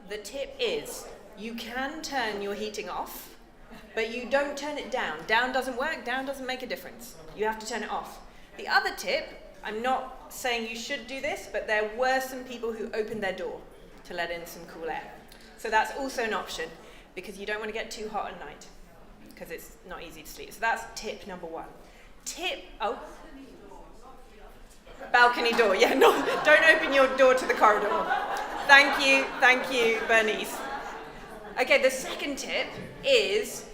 The tip is you can turn your heating off, but you don't turn it down. Down doesn't work, down doesn't make a difference. You have to turn it off. The other tip, I'm not saying you should do this, but there were some people who opened their door to let in some cool air. So that's also an option, because you don't want to get too hot at night, because it's not easy to sleep. So that's tip number one. Balcony door, yeah, no, don't open your door to the corridor. Thank you, Bernice. Okay, the second tip is,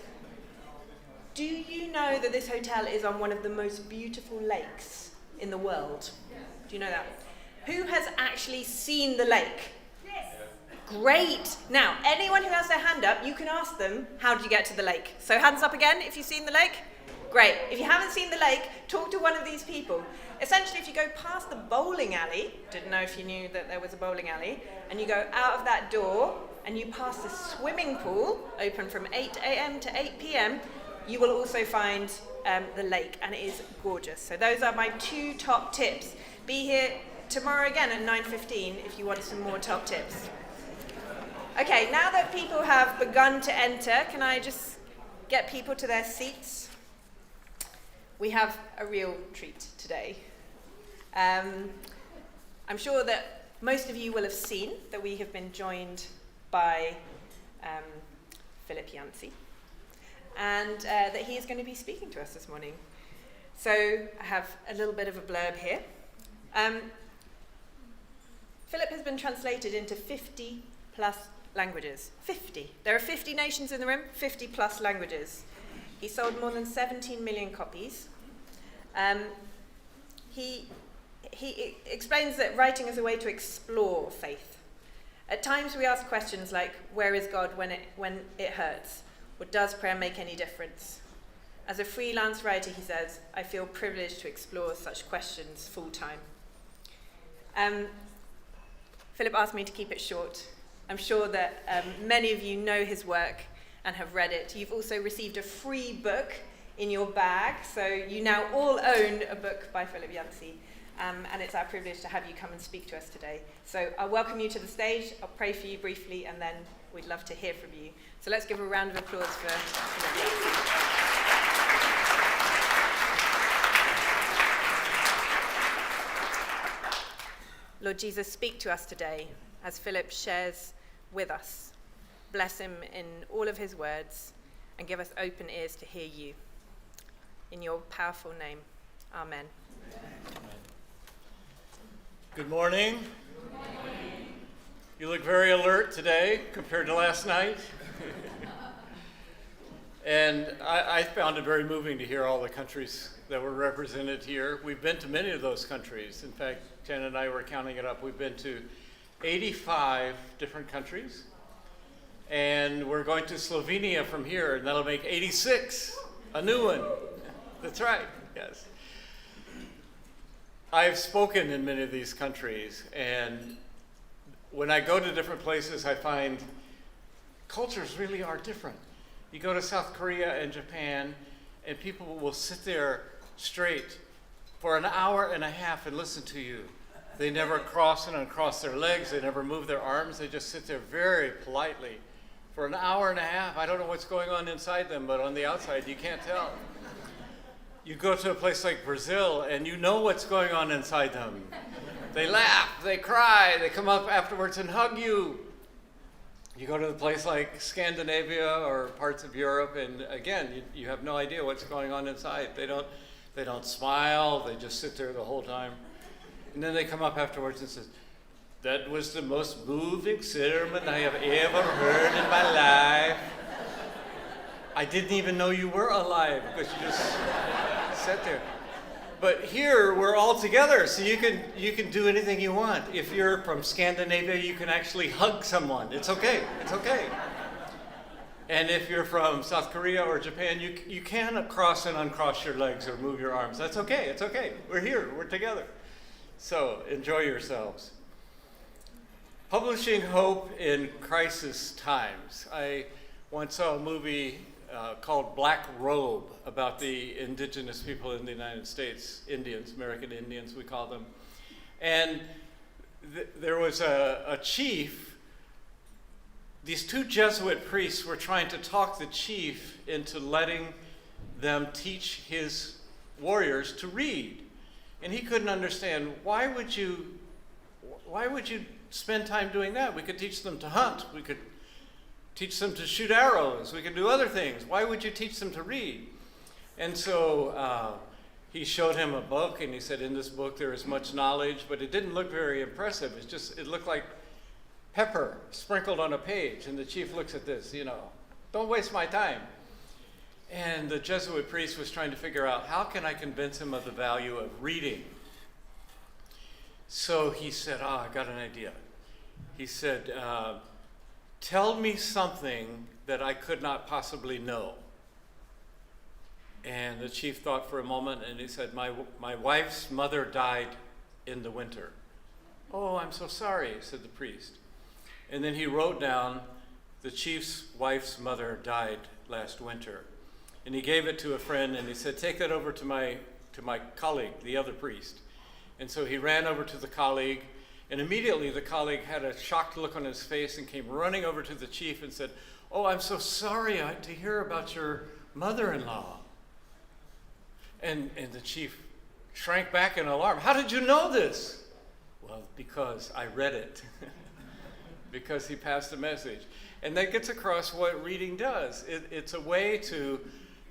do you know that this hotel is on one of the most beautiful lakes in the world? Do you know that? Who has actually seen the lake? Yes. Great. Now, anyone who has their hand up, you can ask them, how did you get to the lake? So hands up again if you've seen the lake. Great. If you haven't seen the lake, talk to one of these people. Essentially, if you go past the bowling alley, didn't know if you knew that there was a bowling alley, and you go out of that door and you pass the swimming pool, open from 8 a.m. to 8 p.m., you will also find the lake, and it is gorgeous. So those are my two top tips. Be here tomorrow again at 9:15 if you want some more top tips. Okay, now that people have begun to enter, can I just get people to their seats? We have a real treat today. I'm sure that most of you will have seen that we have been joined by Philip Yancey, and that he is going to be speaking to us this morning. So I have a little bit of a blurb here. Philip has been translated into 50 plus languages. 50. There are 50 nations in the room, 50 plus languages. He sold more than 17 million copies. He explains that writing is a way to explore faith. At times we ask questions like, where is God when it hurts? Or does prayer make any difference? As a freelance writer, he says, I feel privileged to explore such questions full time. Philip asked me to keep it short. I'm sure that many of you know his work and have read it. You've also received a free book in your bag, so you now all own a book by Philip Yancey, and it's our privilege to have you come and speak to us today. So I'll welcome you to the stage, I'll pray for you briefly, and then we'd love to hear from you. So let's give a round of applause for Philip Yancey. Lord Jesus, speak to us today as Philip shares with us. Bless him in all of his words and give us open ears to hear you. In your powerful name, amen. Good morning. You look very alert today compared to last night. And I found it very moving to hear all the countries that were represented here. We've been to many of those countries. In fact, Jen and I were counting it up. We've been to 85 different countries. And we're going to Slovenia from here, and that'll make 86, a new one. That's right, yes. I've spoken in many of these countries, and when I go to different places, I find cultures really are different. You go to South Korea and Japan, and people will sit there straight for an hour and a half and listen to you. They never cross and uncross their legs, they never move their arms, they just sit there very politely for an hour and a half. I don't know what's going on inside them, but on the outside, you can't tell. You go to a place like Brazil, and you know what's going on inside them. They laugh, they cry, they come up afterwards and hug you. You go to a place like Scandinavia or parts of Europe, and again, you have no idea what's going on inside. They don't smile, they just sit there the whole time. And then they come up afterwards and says, that was the most moving sermon I have ever heard in my life. I didn't even know you were alive because you just sat there. But here we're all together, so you can do anything you want. If you're from Scandinavia, you can actually hug someone. It's okay. It's okay. And if you're from South Korea or Japan, you can cross and uncross your legs or move your arms. That's okay. It's okay. We're here. We're together. So enjoy yourselves. Publishing hope in crisis times. I once saw a movie called Black Robe about the indigenous people in the United States, Indians, American Indians we call them. And there was a chief. These two Jesuit priests were trying to talk the chief into letting them teach his warriors to read. And he couldn't understand, why would you spend time doing that? We could teach them to hunt. We could teach them to shoot arrows. We could do other things. Why would you teach them to read? And so he showed him a book, and he said, in this book there is much knowledge, but it didn't look very impressive. It looked like pepper sprinkled on a page. And the chief looks at this, don't waste my time. And the Jesuit priest was trying to figure out, how can I convince him of the value of reading? So he said, I got an idea. He said, tell me something that I could not possibly know. And the chief thought for a moment, and he said, my wife's mother died in the winter. Oh, I'm so sorry, said the priest. And then he wrote down, the chief's wife's mother died last winter. And he gave it to a friend, and he said, take that over to my colleague, the other priest. And so he ran over to the colleague, and immediately the colleague had a shocked look on his face and came running over to the chief and said, oh, I'm so sorry to hear about your mother-in-law. And the chief shrank back in alarm. How did you know this? Well, because I read it. Because he passed a message. And that gets across what reading does. It's a way to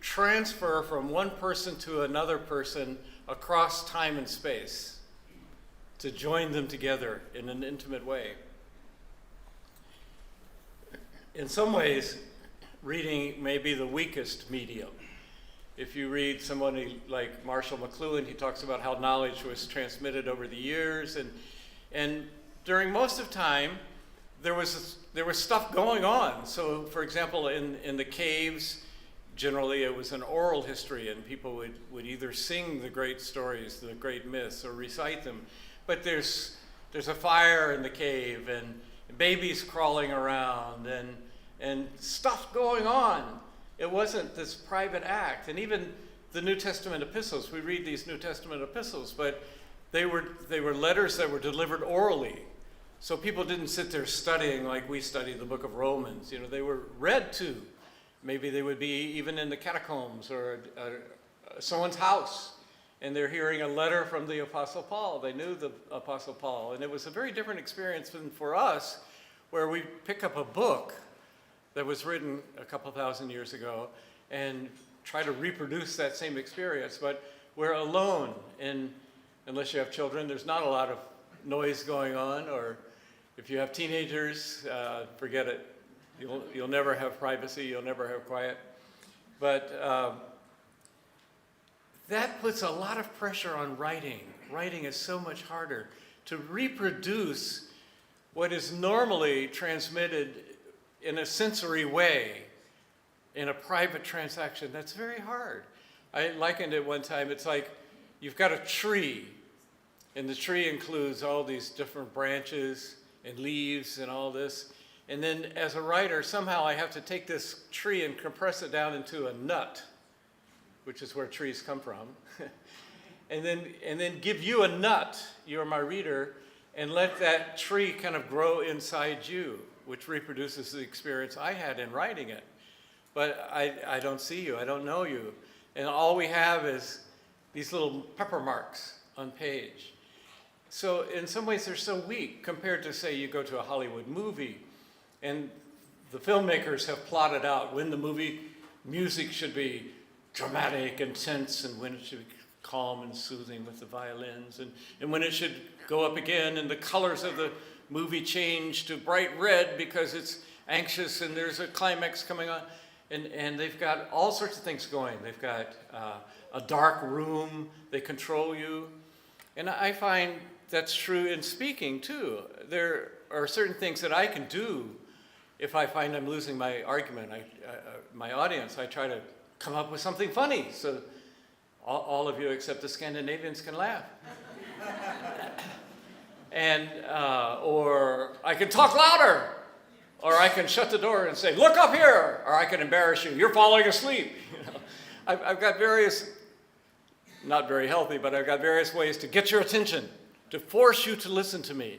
transfer from one person to another person across time and space, to join them together in an intimate way. In some ways, reading may be the weakest medium. If you read somebody like Marshall McLuhan, he talks about how knowledge was transmitted over the years, and during most of time, there was stuff going on. So, for example, in the caves, generally it was an oral history, and people would either sing the great stories, the great myths, or recite them. But there's a fire in the cave, and babies crawling around, and stuff going on. It wasn't this private act. And even the New Testament epistles, we read these New Testament epistles, but they were letters that were delivered orally. So people didn't sit there studying like we study the book of Romans. They were read to. Maybe they would be even in the catacombs or someone's house, and they're hearing a letter from the Apostle Paul. They knew the Apostle Paul, and it was a very different experience than for us, where we pick up a book that was written a couple thousand years ago and try to reproduce that same experience, but we're alone, and unless you have children, there's not a lot of noise going on, or if you have teenagers, forget it. You'll never have privacy, you'll never have quiet. But that puts a lot of pressure on writing. Writing is so much harder. To reproduce what is normally transmitted in a sensory way in a private transaction, that's very hard. I likened it one time, it's like you've got a tree, and the tree includes all these different branches and leaves and all this. And then as a writer, somehow I have to take this tree and compress it down into a nut, which is where trees come from, and then give you a nut, you're my reader, and let that tree kind of grow inside you, which reproduces the experience I had in writing it. But I don't see you, I don't know you, and all we have is these little pepper marks on page. So in some ways they're so weak compared to, say, you go to a Hollywood movie, and the filmmakers have plotted out when the movie music should be dramatic and tense, and when it should be calm and soothing with the violins, and when it should go up again, and the colors of the movie change to bright red because it's anxious and there's a climax coming on. And they've got all sorts of things going. They've got a dark room, they control you. And I find that's true in speaking too. There are certain things that I can do if I find I'm losing my argument, my audience. I try to come up with something funny so all of you except the Scandinavians can laugh. And or I can talk louder, or I can shut the door and say, look up here, or I can embarrass you, you're falling asleep. I've got various, not very healthy, but I've got various ways to get your attention, to force you to listen to me.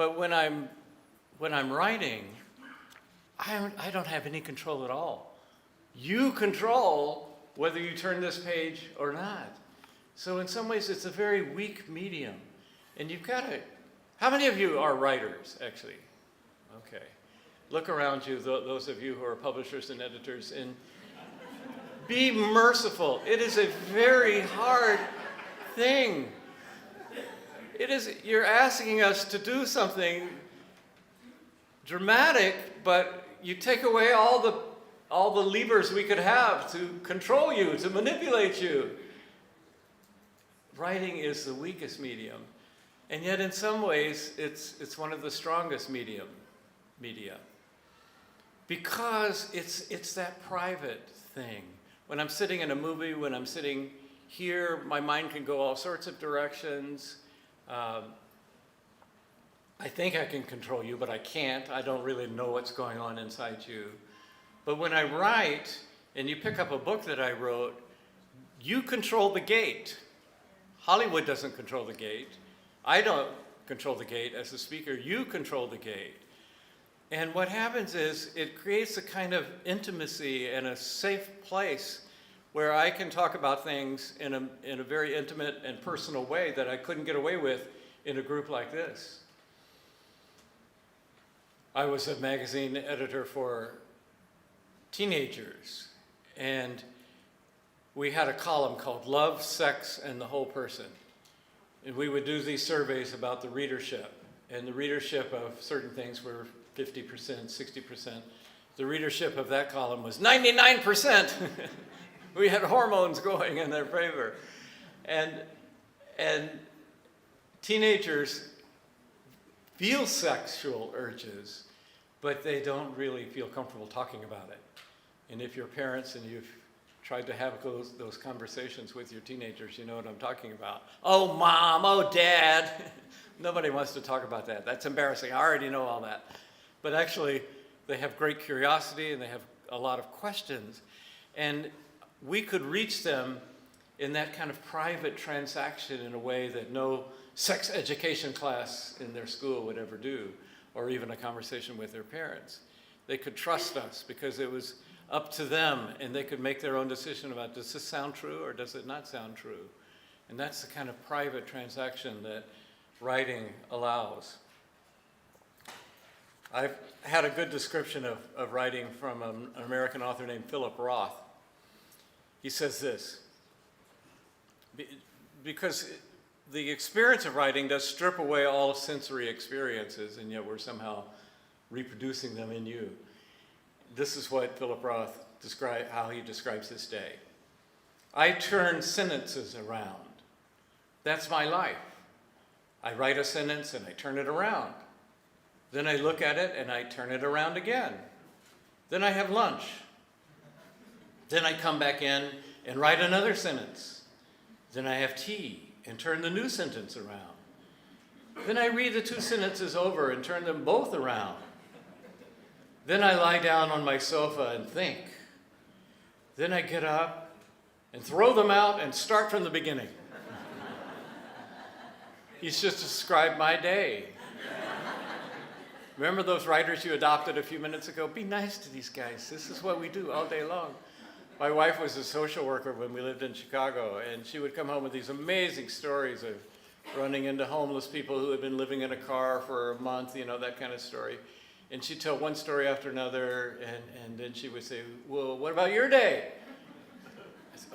But when I'm writing, I don't have any control at all. You control whether you turn this page or not. So in some ways, it's a very weak medium. And you've got to, how many of you are writers, actually? Okay. Look around you, those of you who are publishers and editors, and be merciful. It is a very hard thing. You're asking us to do something dramatic, but you take away all the levers we could have to control you, to manipulate you. Writing is the weakest medium, and yet in some ways it's one of the strongest media, because it's that private thing. When I'm sitting in a movie, when I'm sitting here, my mind can go all sorts of directions. I think I can control you, but I can't. I don't really know what's going on inside you. But when I write, and you pick up a book that I wrote, you control the gate. Hollywood doesn't control the gate. I don't control the gate as a speaker. You control the gate. And what happens is it creates a kind of intimacy and a safe place where I can talk about things in a very intimate and personal way that I couldn't get away with in a group like this. I was a magazine editor for teenagers, and we had a column called Love, Sex, and the Whole Person. And we would do these surveys about the readership, and the readership of certain things were 50%, 60%. The readership of that column was 99%. We had hormones going in their favor. And teenagers feel sexual urges, but they don't really feel comfortable talking about it. And if you're parents and you've tried to have those conversations with your teenagers, you know what I'm talking about. Oh, Mom, oh, Dad. Nobody wants to talk about that. That's embarrassing. I already know all that. But actually, they have great curiosity and they have a lot of questions. And we could reach them in that kind of private transaction in a way that no sex education class in their school would ever do, or even a conversation with their parents. They could trust us because it was up to them, and they could make their own decision about, does this sound true or does it not sound true? And that's the kind of private transaction that writing allows. I've had a good description of writing from an American author named Philip Roth. He says this, because the experience of writing does strip away all sensory experiences, and yet we're somehow reproducing them in you. This is what Philip Roth how he describes his day. I turn sentences around. That's my life. I write a sentence and I turn it around. Then I look at it and I turn it around again. Then I have lunch. Then I come back in and write another sentence. Then I have tea and turn the new sentence around. Then I read the two sentences over and turn them both around. Then I lie down on my sofa and think. Then I get up and throw them out and start from the beginning. He's just described my day. Remember those writers you adopted a few minutes ago? Be nice to these guys. This is what we do all day long. My wife was a social worker when we lived in Chicago, and she would come home with these amazing stories of running into homeless people who had been living in a car for a month, you know, that kind of story. And she'd tell one story after another, and then she would say, well, what about your day? I said,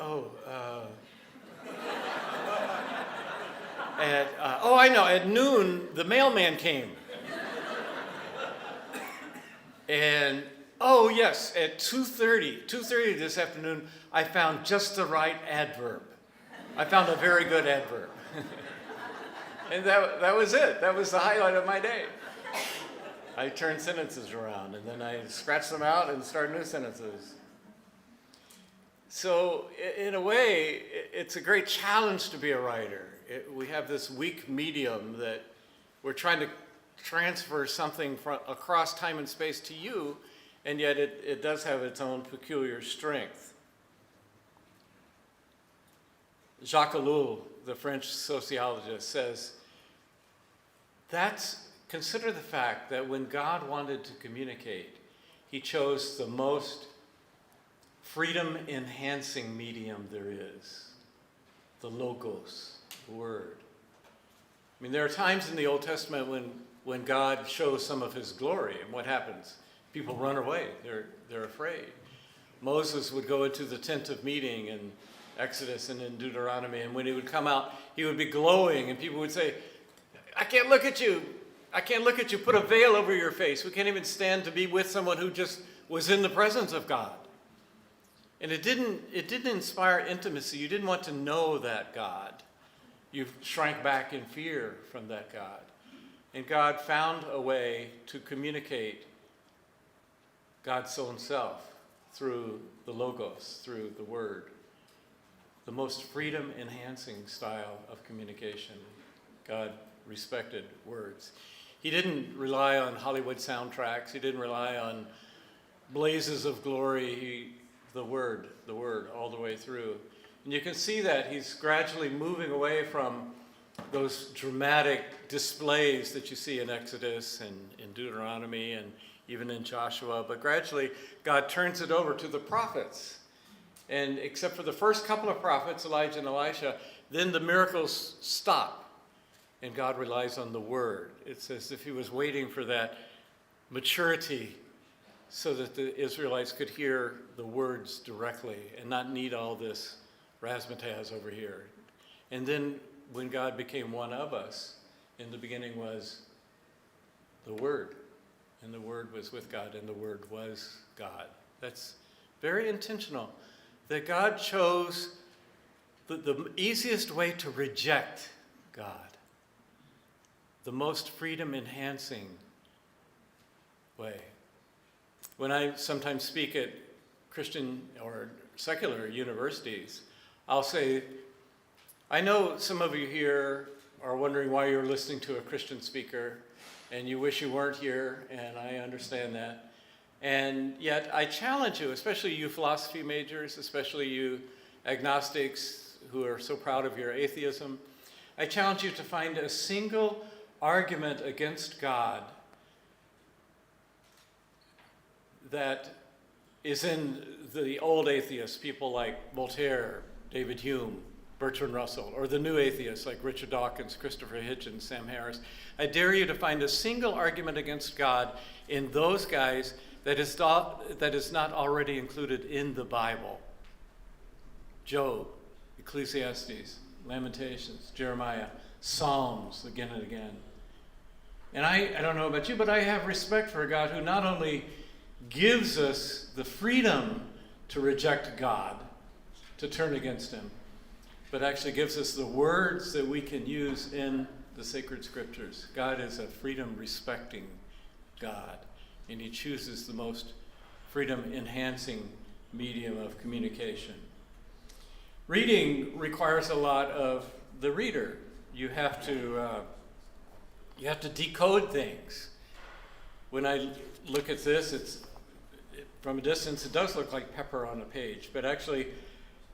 I know, at noon, the mailman came. And, oh yes, at 2:30 this afternoon, I found just the right adverb. I found a very good adverb. And that was it. That was the highlight of my day. I turn sentences around, and then I scratch them out and start new sentences. So in a way, it's a great challenge to be a writer. We have this weak medium that we're trying to transfer something across time and space to you, and yet it does have its own peculiar strength. Jacques Ellul, the French sociologist, says, that's consider the fact that when God wanted to communicate, he chose the most freedom-enhancing medium there is, the Logos, the Word. I mean, there are times in the Old Testament when God shows some of his glory, and what happens? People run away. They're afraid. Moses would go into the tent of meeting in Exodus and in Deuteronomy, and when he would come out, he would be glowing, and people would say, I can't look at you. I can't look at you. Put a veil over your face. We can't even stand to be with someone who just was in the presence of God. And it didn't inspire intimacy. You didn't want to know that God. You shrank back in fear from that God. And God found a way to communicate God's own self through the Logos, through the Word. The most freedom-enhancing style of communication. God respected words. He didn't rely on Hollywood soundtracks. He didn't rely on blazes of glory. The word all the way through. And you can see that he's gradually moving away from those dramatic displays that you see in Exodus and in Deuteronomy and even in Joshua, but gradually God turns it over to the prophets. And except for the first couple of prophets, Elijah and Elisha, then the miracles stop and God relies on the Word. It's as if he was waiting for that maturity so that the Israelites could hear the words directly and not need all this razzmatazz over here. And then when God became one of us, in the beginning was the Word. And the Word was with God, and the Word was God. That's very intentional. That God chose the easiest way to reject God. The most freedom-enhancing way. When I sometimes speak at Christian or secular universities, I'll say, I know some of you here are wondering why you're listening to a Christian speaker, and you wish you weren't here, and I understand that. And yet I challenge you, especially you philosophy majors, especially you agnostics who are so proud of your atheism, I challenge you to find a single argument against God that is in the old atheists, people like Voltaire, David Hume, Bertrand Russell, or the new atheists like Richard Dawkins, Christopher Hitchens, Sam Harris. I dare you to find a single argument against God in those guys that is not already included in the Bible. Job, Ecclesiastes, Lamentations, Jeremiah, Psalms again and again. And I don't know about you, but I have respect for a God who not only gives us the freedom to reject God, to turn against him, but actually gives us the words that we can use in the sacred scriptures. God is a freedom-respecting God, and he chooses the most freedom-enhancing medium of communication. Reading requires a lot of the reader. You have to decode things. When I look at this, from a distance, it does look like pepper on a page, but actually,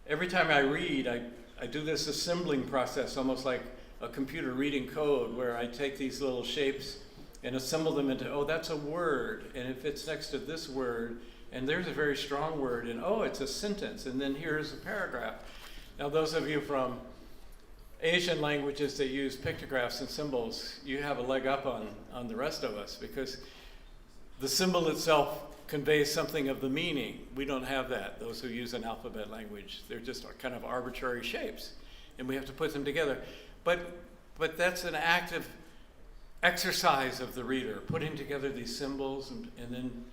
every time I read, I do this assembling process, almost like a computer reading code, where I take these little shapes and assemble them into, oh, that's a word, and it fits next to this word, and there's a very strong word, and oh, it's a sentence, and then here's a paragraph. Now, those of you from Asian languages that use pictographs and symbols, you have a leg up on the rest of us, because the symbol itself conveys something of the meaning. We don't have that. Those who use an alphabet language, they're just kind of arbitrary shapes, and we have to put them together. But that's an active exercise of the reader, putting together these symbols, and then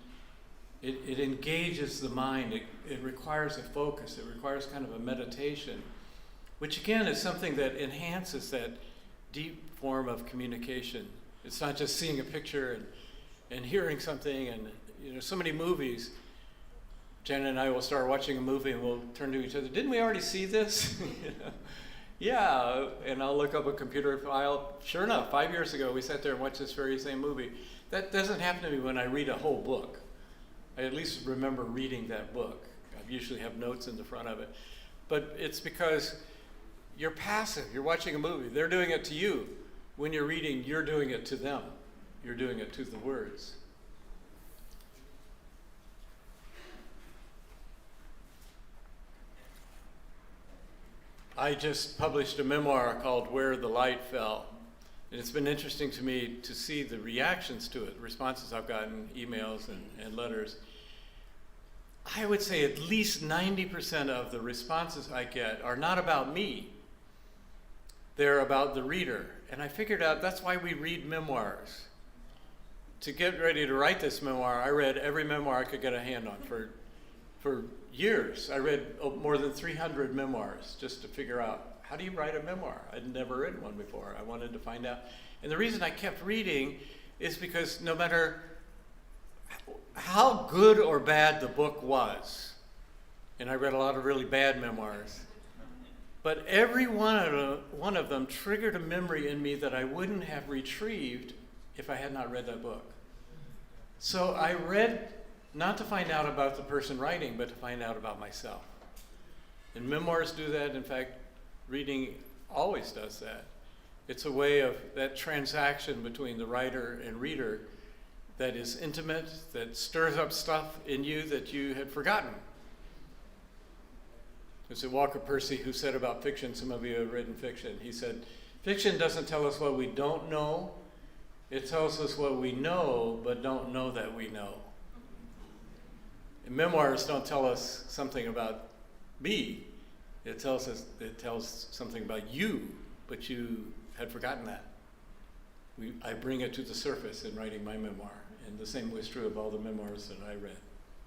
it engages the mind. It requires a focus. It requires kind of a meditation, which again is something that enhances that deep form of communication. It's not just seeing a picture and hearing something, and so many movies. Janet and I will start watching a movie and we'll turn to each other, didn't we already see this? Yeah, and I'll look up a computer file. Sure enough, 5 years ago we sat there and watched this very same movie. That doesn't happen to me when I read a whole book. I at least remember reading that book. I usually have notes in the front of it. But it's because you're passive. You're watching a movie. They're doing it to you. When you're reading, you're doing it to them. you're doing it to the words. I just published a memoir called Where the Light Fell. And it's been interesting to me to see the reactions to it, responses I've gotten, emails and letters. I would say at least 90% of the responses I get are not about me. They're about the reader. And I figured out that's why we read memoirs. To get ready to write this memoir, I read every memoir I could get a hand on for years. I read more than 300 memoirs just to figure out, how do you write a memoir? I'd never written one before. I wanted to find out. And the reason I kept reading is because no matter how good or bad the book was, and I read a lot of really bad memoirs, but every one of them triggered a memory in me that I wouldn't have retrieved if I had not read that book. So I read not to find out about the person writing, but to find out about myself. And memoirs do that. In fact, reading always does that. It's a way of that transaction between the writer and reader that is intimate, that stirs up stuff in you that you had forgotten. There's a Walker Percy who said about fiction, some of you have written fiction, he said, fiction doesn't tell us what we don't know, it tells us what we know, but don't know that we know. And memoirs don't tell us something about me. It tells something about you, but you had forgotten that. I bring it to the surface in writing my memoir, and the same was true of all the memoirs that I read,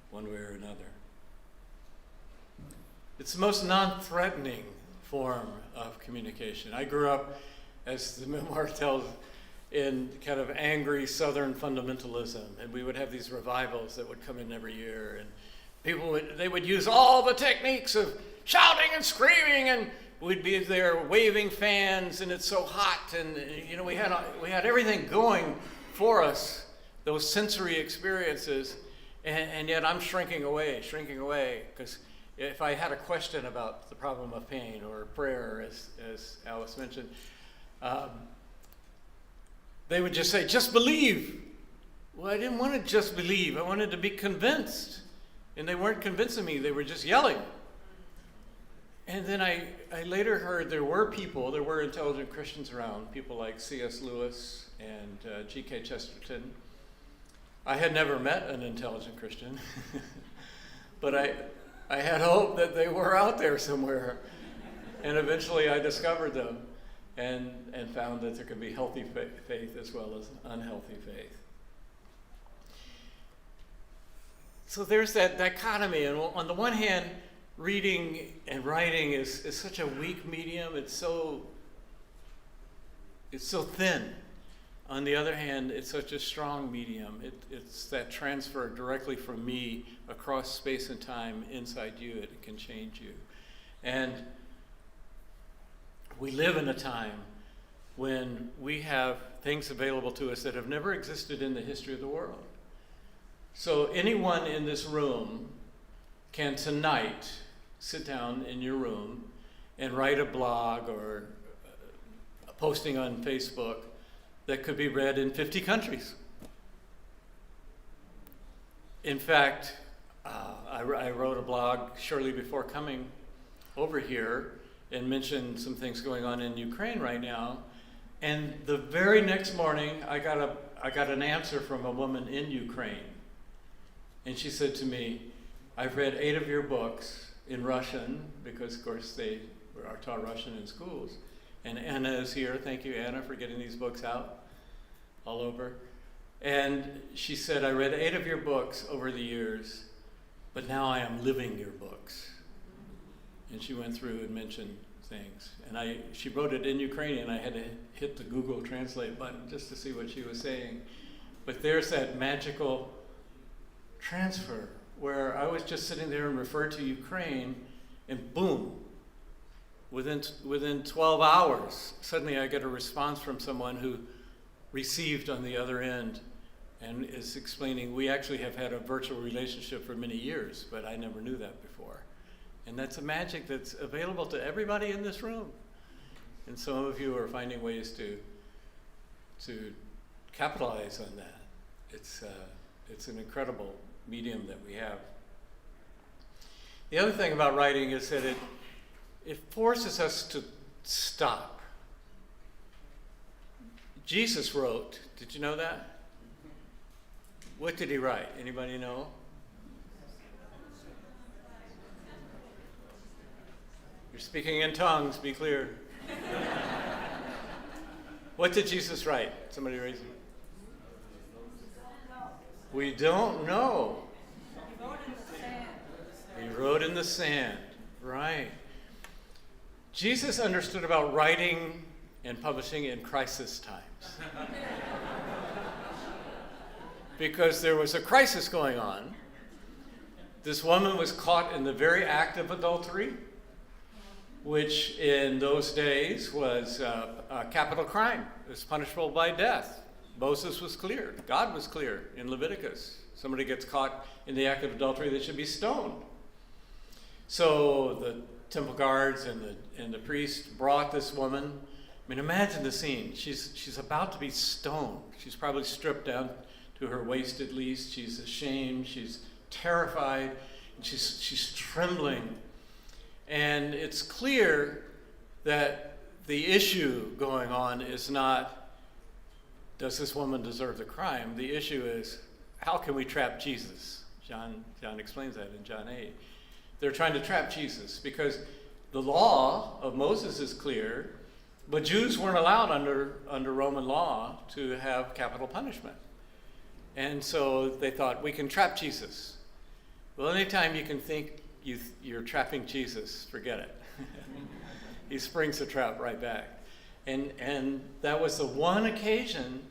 one way or another. It's the most non-threatening form of communication. I grew up, as the memoir tells, in kind of angry Southern fundamentalism, and we would have these revivals that would come in every year, and people would use all the techniques of shouting and screaming, and we'd be there waving fans, and it's so hot, and we had everything going for us, those sensory experiences, and yet I'm shrinking away, because if I had a question about the problem of pain or prayer, as Alice mentioned, they would just say, just believe. Well, I didn't want to just believe. I wanted to be convinced. And they weren't convincing me. They were just yelling. And then I later heard there were intelligent Christians around, people like C.S. Lewis and G.K. Chesterton. I had never met an intelligent Christian, but I had hope that they were out there somewhere. And eventually I discovered them and found that there could be healthy faith as well as unhealthy faith. So there's that dichotomy, and on the one hand, reading and writing is such a weak medium. It's so thin. On the other hand, it's such a strong medium. It's that transfer directly from me across space and time inside you. It can change you. And we live in a time when we have things available to us that have never existed in the history of the world. So anyone in this room can tonight sit down in your room and write a blog or a posting on Facebook that could be read in 50 countries. In fact, I wrote a blog shortly before coming over here and mentioned some things going on in Ukraine right now. And the very next morning, I got an answer from a woman in Ukraine. And she said to me, I've read 8 of your books in Russian, because of course they are taught Russian in schools. And Anna is here. Thank you, Anna, for getting these books out all over. And she said, I read 8 of your books over the years, but now I am living your books. And she went through and mentioned things. And she wrote it in Ukrainian. I had to hit the Google Translate button just to see what she was saying. But there's that magical transfer where I was just sitting there and referred to Ukraine, and boom, within 12 hours, suddenly I get a response from someone who received on the other end and is explaining, we actually have had a virtual relationship for many years, but I never knew that before. And that's a magic that's available to everybody in this room. And some of you are finding ways to capitalize on that. It's an incredible medium that we have. The other thing about writing is that it forces us to stop. Jesus wrote, did you know that? What did he write? Anybody know? You're speaking in tongues, be clear. What did Jesus write? Somebody raise it. We don't know. He wrote in the sand, right. Jesus understood about writing and publishing in crisis times. Because there was a crisis going on. This woman was caught in the very act of adultery, which in those days was a capital crime. It was punishable by death. Moses was clear. God was clear in Leviticus. Somebody gets caught in the act of adultery, they should be stoned. So the temple guards and the priest brought this woman. I mean, imagine the scene. She's about to be stoned. She's probably stripped down to her waist at least. She's ashamed. She's terrified. And she's trembling. And it's clear that the issue going on is not, does this woman deserve the crime? The issue is, how can we trap Jesus? John explains that in John 8. They're trying to trap Jesus because the law of Moses is clear, but Jews weren't allowed under Roman law to have capital punishment. And so they thought, we can trap Jesus. Well, anytime you can think you're trapping Jesus, forget it. He springs the trap right back. And that was the one occasion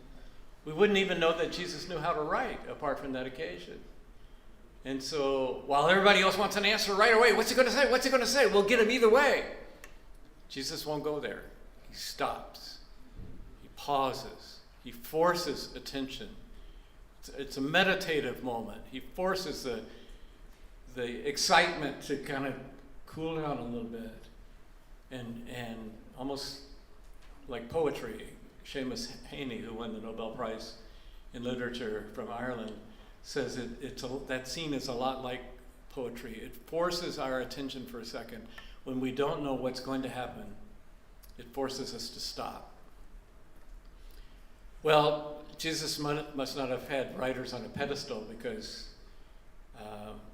we wouldn't even know that Jesus knew how to write apart from that occasion. And so while everybody else wants an answer right away, what's he going to say? What's he going to say? We'll get him either way. Jesus won't go there. He stops. He pauses. He forces attention. It's a meditative moment. He forces the excitement to kind of cool down a little bit. And almost like poetry, Seamus Heaney, who won the Nobel Prize in Literature from Ireland, says that scene is a lot like poetry. It forces our attention for a second. When we don't know what's going to happen, it forces us to stop. Well, Jesus must not have had writers on a pedestal because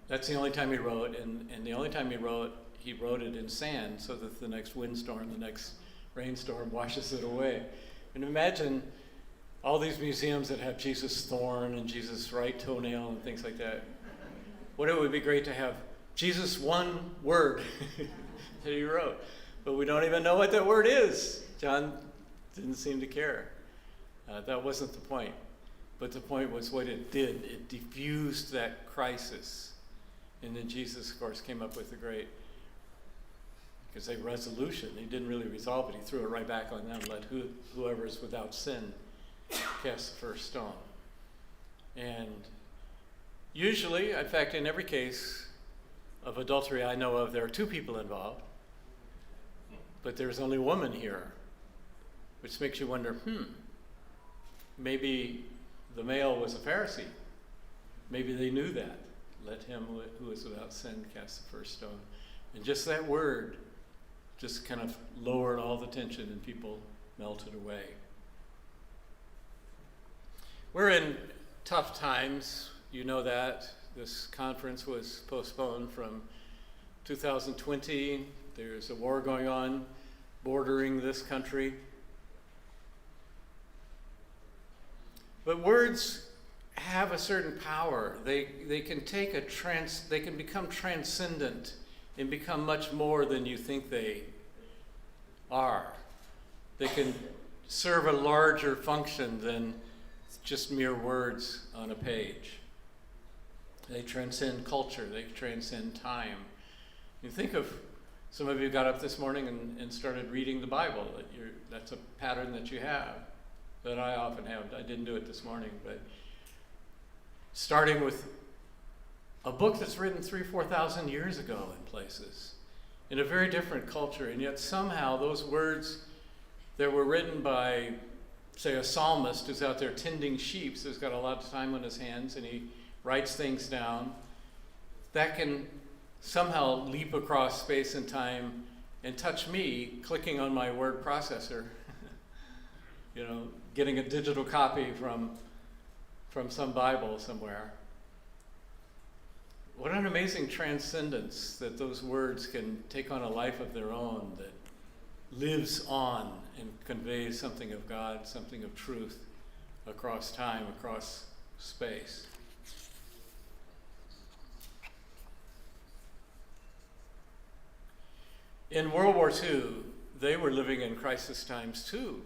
that's the only time he wrote, and the only time he wrote it in sand so that the next windstorm, the next rainstorm washes it away. And imagine all these museums that have Jesus' thorn and Jesus' right toenail and things like that. What it would be great to have Jesus' one word that he wrote. But we don't even know what that word is. John didn't seem to care. That wasn't the point. But the point was what it did. It diffused that crisis. And then Jesus, of course, came up with the great, you could say, resolution. He didn't really resolve it. He threw it right back on them. Let whoever is without sin cast the first stone. And usually, in fact, in every case of adultery I know of, there are two people involved. But there's only a woman here, which makes you wonder, maybe the male was a Pharisee. Maybe they knew that. Let him who is without sin cast the first stone. And just that word just kind of lowered all the tension and people melted away. We're in tough times. You know that. This conference was postponed from 2020. There's a war going on bordering this country. But words have a certain power. They can take they can become transcendent and become much more than you think they are. They can serve a larger function than just mere words on a page. They transcend culture. They transcend time. You think of, some of you got up this morning and started reading the Bible. That's a pattern that you have, that I often have. I didn't do it this morning, but starting with a book that's written 3,000-4,000 years ago in places, in a very different culture, and yet somehow those words that were written by say, a psalmist who's out there tending sheep, so he's got a lot of time on his hands, and he writes things down, that can somehow leap across space and time and touch me clicking on my word processor, getting a digital copy from some Bible somewhere. What an amazing transcendence that those words can take on a life of their own that lives on and conveys something of God, something of truth across time, across space. In World War II, they were living in crisis times too.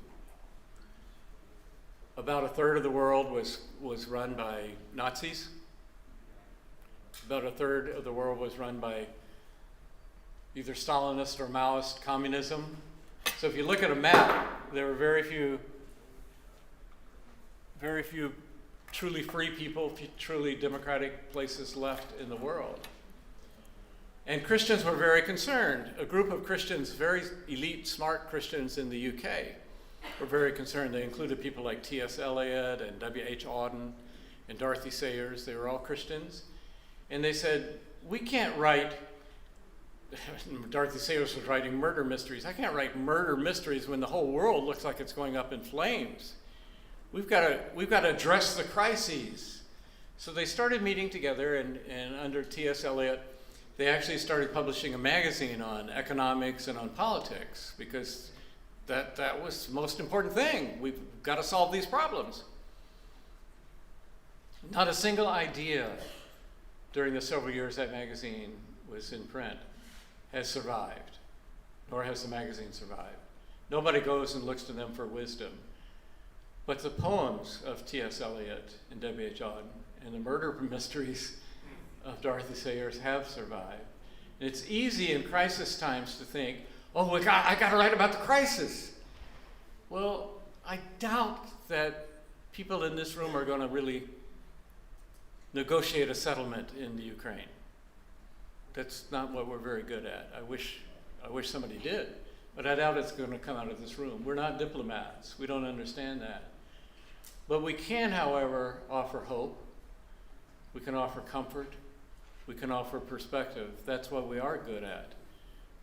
About a third of the world was run by Nazis. About a third of the world was run by either Stalinist or Maoist communism. So if you look at a map, there were very few truly free people, truly democratic places left in the world. And Christians were very concerned. A group of Christians, very elite, smart Christians in the UK, were very concerned. They included people like T.S. Eliot and W.H. Auden and Dorothy Sayers. They were all Christians. And they said, we can't write, Dorothy Sayers was writing murder mysteries. I can't write murder mysteries when the whole world looks like it's going up in flames. We've got to address the crises. So they started meeting together, and under T.S. Eliot, they actually started publishing a magazine on economics and on politics, because that was the most important thing. We've got to solve these problems. Not a single idea during the several years that magazine was in print has survived, nor has the magazine survived. Nobody goes and looks to them for wisdom. But the poems of T.S. Eliot and W.H. Auden and the murder mysteries of Dorothy Sayers have survived. And it's easy in crisis times to think, oh, I got to write about the crisis. Well, I doubt that people in this room are going to really negotiate a settlement in the Ukraine. That's not what we're very good at. I wish somebody did, but I doubt it's going to come out of this room. We're not diplomats. We don't understand that. But we can, however, offer hope. We can offer comfort. We can offer perspective. That's what we are good at,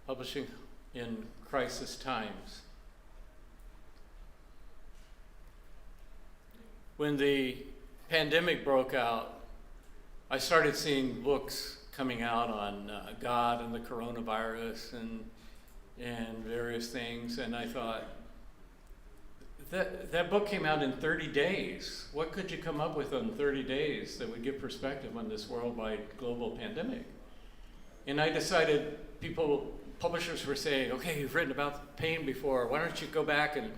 publishing in crisis times. When the pandemic broke out, I started seeing books coming out on God and the coronavirus and various things, and I thought, that book came out in 30 days. What could you come up with in 30 days that would give perspective on this worldwide global pandemic? And I decided, publishers were saying, okay, you've written about pain before, why don't you go back and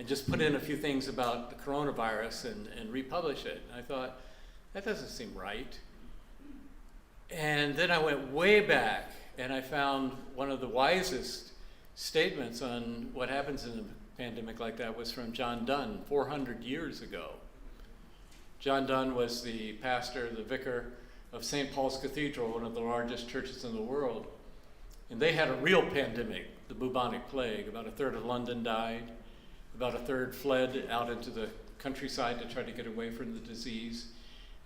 just put in a few things about the coronavirus and republish it? And I thought, that doesn't seem right. And then I went way back, and I found one of the wisest statements on what happens in a pandemic like that was from John Donne 400 years ago. John Donne was the pastor, the vicar of St. Paul's Cathedral, one of the largest churches in the world. And they had a real pandemic, the bubonic plague. About a third of London died. About a third fled out into the countryside to try to get away from the disease.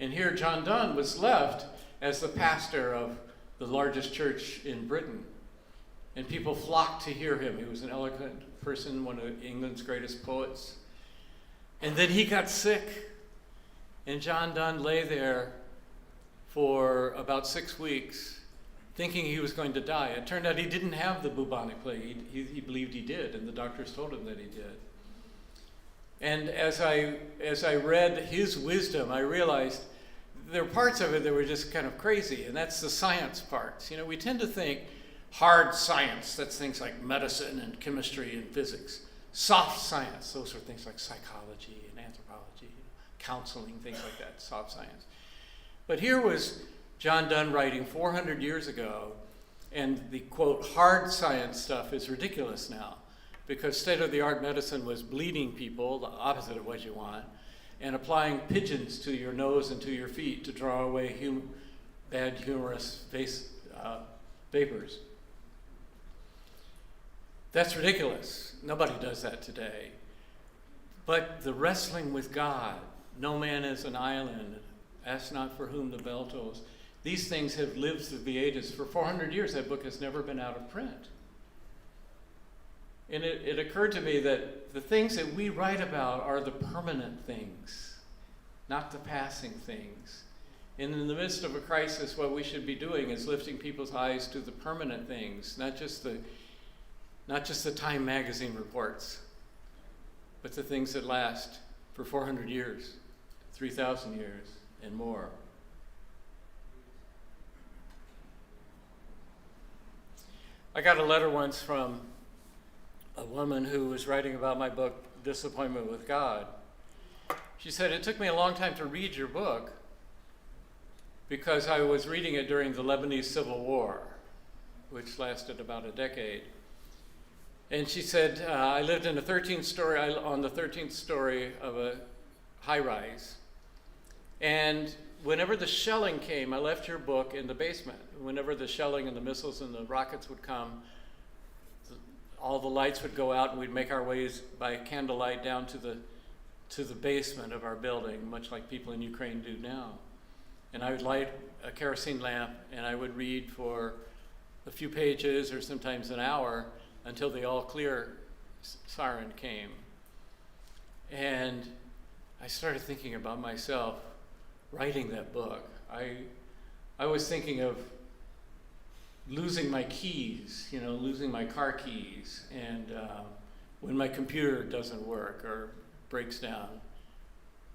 And here John Donne was left as the pastor of the largest church in Britain. And people flocked to hear him. He was an eloquent person, one of England's greatest poets. And then he got sick. And John Donne lay there for about 6 weeks, thinking he was going to die. It turned out he didn't have the bubonic plague. He believed he did, and the doctors told him that he did. And as I read his wisdom, I realized there were parts of it that were just kind of crazy, and that's the science parts. You know, we tend to think hard science, that's things like medicine and chemistry and physics. Soft science, those are things like psychology and anthropology, counseling, things like that, soft science. But here was John Donne writing 400 years ago, and the, quote, hard science stuff is ridiculous now, because state-of-the-art medicine was bleeding people, the opposite of what you want, and applying pigeons to your nose and to your feet to draw away bad humorous vapors. That's ridiculous. Nobody does that today. But the wrestling with God, no man is an island, ask not for whom the bell tolls. These things have lived through the ages. For 400 years, that book has never been out of print. And it occurred to me that the things that we write about are the permanent things, not the passing things. And in the midst of a crisis, what we should be doing is lifting people's eyes to the permanent things, not just the Time magazine reports, but the things that last for 400 years, 3,000 years, and more. I got a letter once from a woman who was writing about my book, Disappointment with God. She said, "It took me a long time to read your book because I was reading it during the Lebanese Civil War, which lasted about a decade." And she said, I lived in on the 13th story of a high-rise. And whenever the shelling came, I left your book in the basement. Whenever the shelling and the missiles and the rockets would come, all the lights would go out and we'd make our ways by candlelight down to the basement of our building, much like people in Ukraine do now. And I would light a kerosene lamp and I would read for a few pages or sometimes an hour until the all clear siren came. And I started thinking about myself writing that book. I was thinking of losing my keys, losing my car keys, and when my computer doesn't work or breaks down,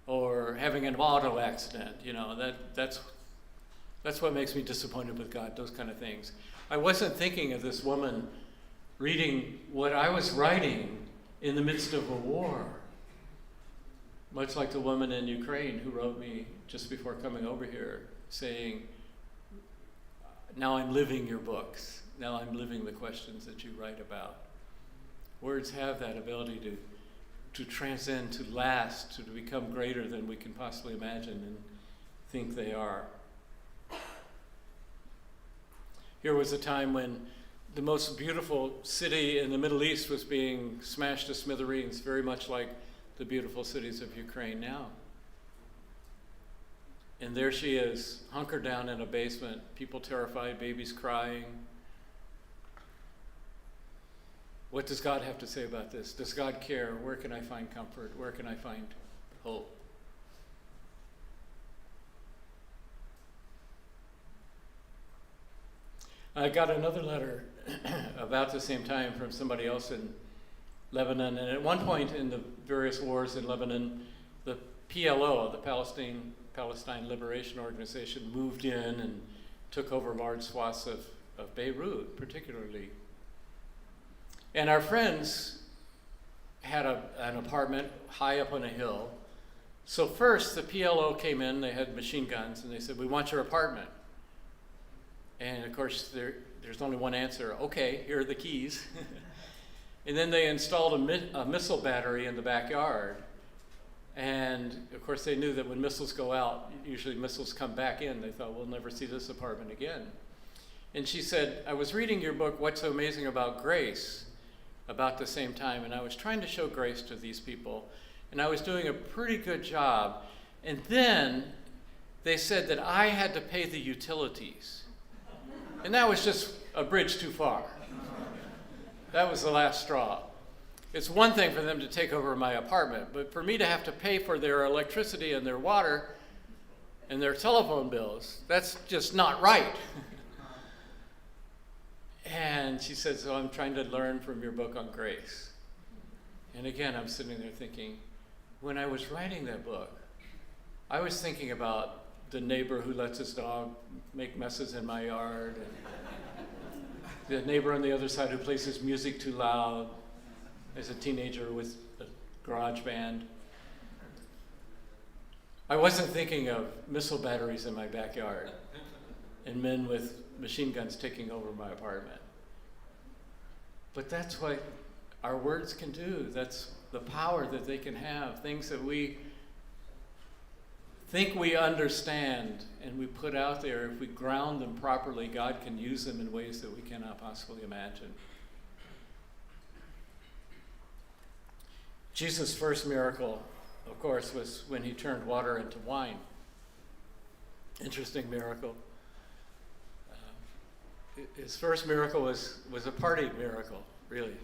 or having an auto accident, that's what makes me disappointed with God, those kind of things. I wasn't thinking of this woman reading what I was writing in the midst of a war, much like the woman in Ukraine who wrote me just before coming over here saying, "Now I'm living your books. Now I'm living the questions that you write about." Words have that ability to transcend, to last, to become greater than we can possibly imagine and think they are. Here was a time when the most beautiful city in the Middle East was being smashed to smithereens, very much like the beautiful cities of Ukraine now. And there she is, hunkered down in a basement, people terrified, babies crying. What does God have to say about this? Does God care? Where can I find comfort? Where can I find hope? I got another letter about the same time from somebody else in Lebanon. And at one point in the various wars in Lebanon, the PLO, the Palestine Liberation Organization, moved in and took over large swaths of Beirut, particularly. And our friends had an apartment high up on a hill. So first, the PLO came in, they had machine guns, and they said, "We want your apartment." And of course, there's only one answer: "Okay, here are the keys." And then they installed a missile battery in the backyard. And of course, they knew that when missiles go out, usually missiles come back in. They thought, we'll never see this apartment again. And she said, "I was reading your book, What's So Amazing About Grace, about the same time, and I was trying to show grace to these people, and I was doing a pretty good job. And then they said that I had to pay the utilities. And that was just a bridge too far. That was the last straw. It's one thing for them to take over my apartment, but for me to have to pay for their electricity and their water and their telephone bills, that's just not right." And she said, "So I'm trying to learn from your book on grace." And again, I'm sitting there thinking, when I was writing that book, I was thinking about the neighbor who lets his dog make messes in my yard, and the neighbor on the other side who plays his music too loud as a teenager with a garage band. I wasn't thinking of missile batteries in my backyard and men with machine guns taking over my apartment. But that's what our words can do. That's the power that they can have. Things that we think we understand and we put out there, if we ground them properly, God can use them in ways that we cannot possibly imagine. Jesus' first miracle, of course, was when he turned water into wine. Interesting miracle. His first miracle was a party miracle, really.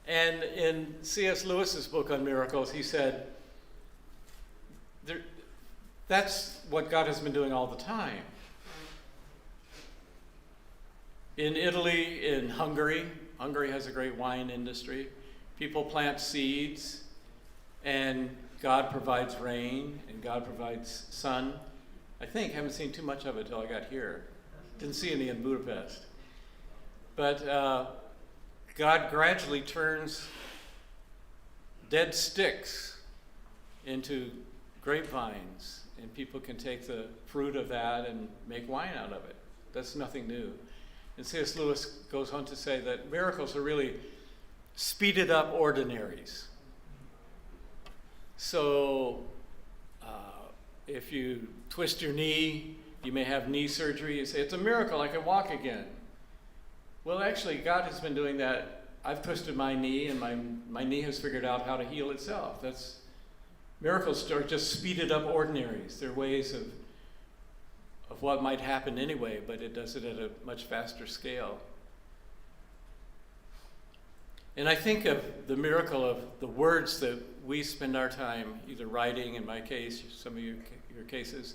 And in C.S. Lewis's book on miracles, he said, that's what God has been doing all the time. In Italy, in Hungary has a great wine industry. People plant seeds, and God provides rain, and God provides sun. I haven't seen too much of it till I got here. Didn't see any in Budapest. But God gradually turns dead sticks into grapevines, and people can take the fruit of that and make wine out of it. That's nothing new. And C.S. Lewis goes on to say that miracles are really speeded up ordinaries. So if you twist your knee, you may have knee surgery. You say, it's a miracle, I can walk again. Well, actually, God has been doing that. I've twisted my knee, and my knee has figured out how to heal itself. Miracles are just speeded up ordinaries. They're ways of what might happen anyway, but it does it at a much faster scale. And I think of the miracle of the words that we spend our time either writing, in my case, some of your cases,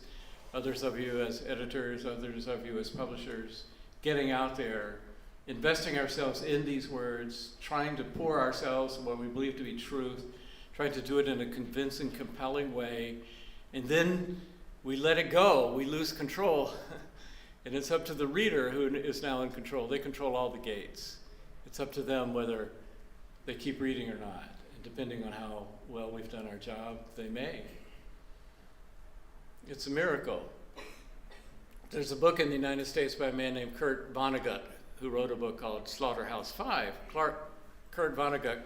others of you as editors, others of you as publishers, getting out there, investing ourselves in these words, trying to pour ourselves in what we believe to be truth, trying to do it in a convincing, compelling way, and then we let it go, we lose control, and it's up to the reader who is now in control. They control all the gates. It's up to them whether they keep reading or not, and depending on how well we've done our job, they may. It's a miracle. There's a book in the United States by a man named Kurt Vonnegut, who wrote a book called Slaughterhouse-Five. Kurt Vonnegut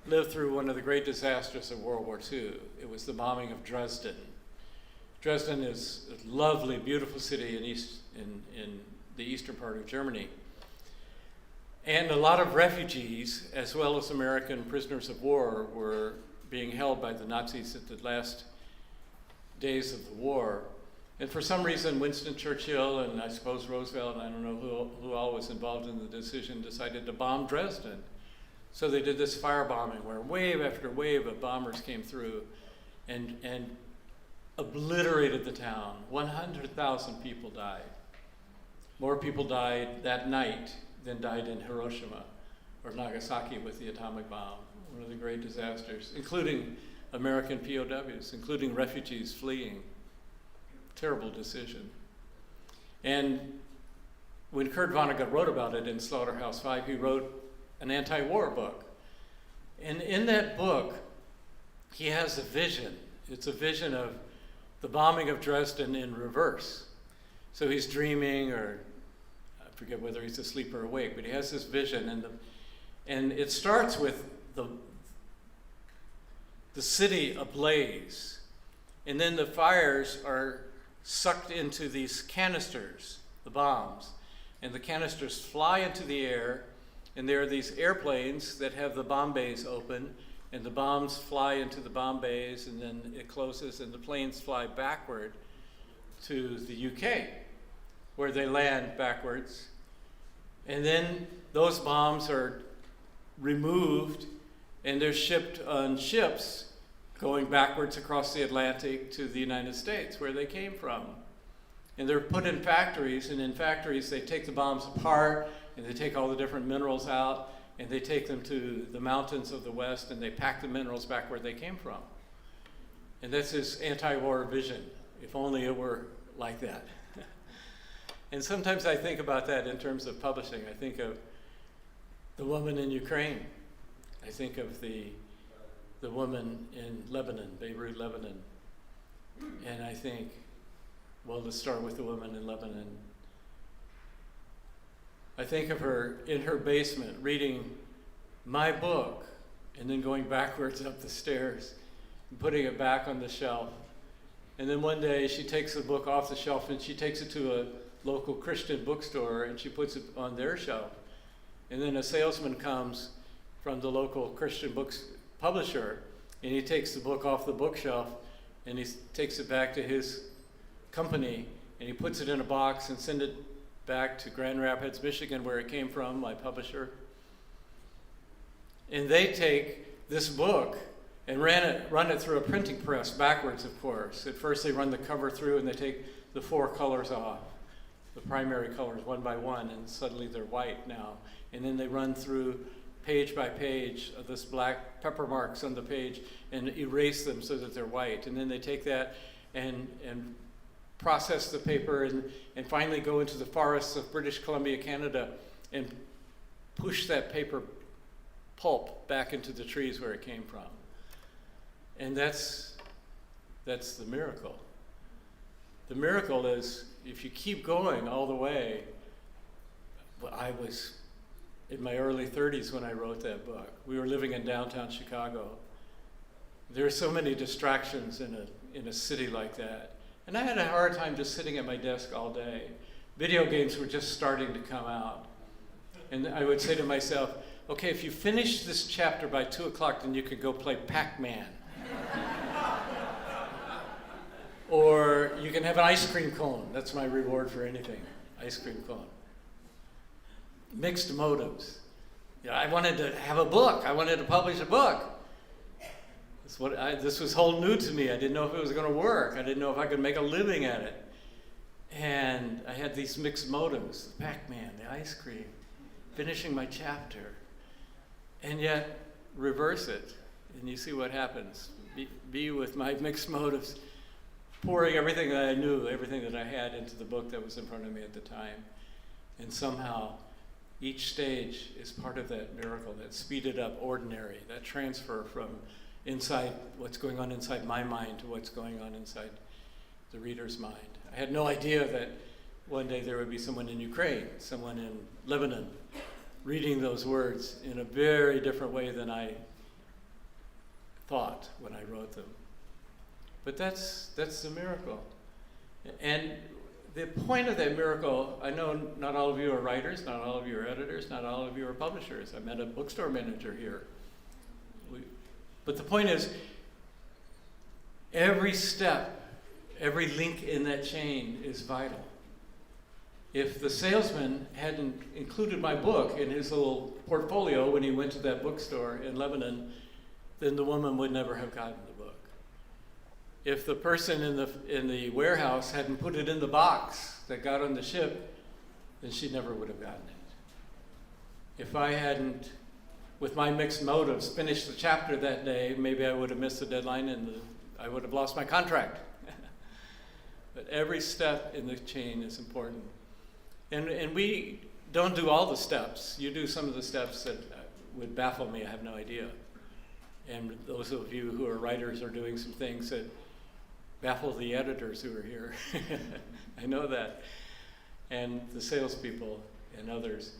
lived through one of the great disasters of World War II. It was the bombing of Dresden. Dresden is a lovely, beautiful city in the eastern part of Germany. And a lot of refugees, as well as American prisoners of war, were being held by the Nazis at the last days of the war. And for some reason, Winston Churchill and I suppose Roosevelt, and I don't know who all was involved in the decision, decided to bomb Dresden. So they did this firebombing where wave after wave of bombers came through and obliterated the town. 100,000 people died. More people died that night than died in Hiroshima or Nagasaki with the atomic bomb. One of the great disasters, including American POWs, including refugees fleeing. Terrible decision. And when Kurt Vonnegut wrote about it in Slaughterhouse-Five, he wrote an anti-war book. And in that book, he has a vision. It's a vision of the bombing of Dresden in reverse. So he's dreaming, or I forget whether he's asleep or awake, but he has this vision, and it starts with the city ablaze, and then the fires are sucked into these canisters, the bombs, and the canisters fly into the air, and there are these airplanes that have the bomb bays open, and the bombs fly into the bomb bays, and then it closes, and the planes fly backward to the UK, where they land backwards. And then those bombs are removed, and they're shipped on ships going backwards across the Atlantic to the United States, where they came from. And they're put in factories, and in factories they take the bombs apart, and they take all the different minerals out, and they take them to the mountains of the West, and they pack the minerals back where they came from. And that's his anti-war vision. If only it were like that. And sometimes I think about that in terms of publishing. I think of the woman in Ukraine. I think of the woman in Lebanon, Beirut, Lebanon. And I think, well, let's start with the woman in Lebanon. I think of her in her basement reading my book and then going backwards up the stairs and putting it back on the shelf. And then one day she takes the book off the shelf and she takes it to a local Christian bookstore and she puts it on their shelf. And then a salesman comes from the local Christian books publisher, and he takes the book off the bookshelf and he takes it back to his company, and he puts it in a box and sends it back to Grand Rapids, Michigan, where it came from, my publisher. And they take this book and run it through a printing press, backwards, of course. At first they run the cover through and they take the 4 colors off, the primary colors, one by one, and suddenly they're white now. And then they run through page by page of this black pepper marks on the page and erase them so that they're white. And then they take that and process the paper and finally go into the forests of British Columbia, Canada, and push that paper pulp back into the trees where it came from. And that's the miracle. The miracle is, if you keep going all the way, I was in my early 30s when I wrote that book. We were living in downtown Chicago. There are so many distractions in a city like that. And I had a hard time just sitting at my desk all day. Video games were just starting to come out. And I would say to myself, okay, if you finish this chapter by 2 o'clock, then you could go play Pac-Man. Or you can have an ice cream cone. That's my reward for anything, ice cream cone. Mixed motives. You know, I wanted to have a book. I wanted to publish a book. This was whole new to me. I didn't know if it was going to work. I didn't know if I could make a living at it. And I had these mixed motives, the Pac-Man, the ice cream, finishing my chapter. And yet, reverse it, and you see what happens. Be with my mixed motives, pouring everything that I knew, everything that I had into the book that was in front of me at the time. And somehow, each stage is part of that miracle, that speeded up ordinary, that transfer from inside what's going on inside my mind to what's going on inside the reader's mind. I had no idea that one day there would be someone in Ukraine, someone in Lebanon, reading those words in a very different way than I thought when I wrote them. But that's the miracle. And the point of that miracle, I know not all of you are writers, not all of you are editors, not all of you are publishers. I met a bookstore manager here. But the point is, every step, every link in that chain is vital. If the salesman hadn't included my book in his little portfolio when he went to that bookstore in Lebanon, then the woman would never have gotten the book. If the person in the warehouse hadn't put it in the box that got on the ship, then she never would have gotten it. If I hadn't, with my mixed motives, finished the chapter that day, maybe I would have missed the deadline and I would have lost my contract. But every step in the chain is important. And we don't do all the steps. You do some of the steps that would baffle me. I have no idea. And those of you who are writers are doing some things that baffle the editors who are here. I know that. And the salespeople and others.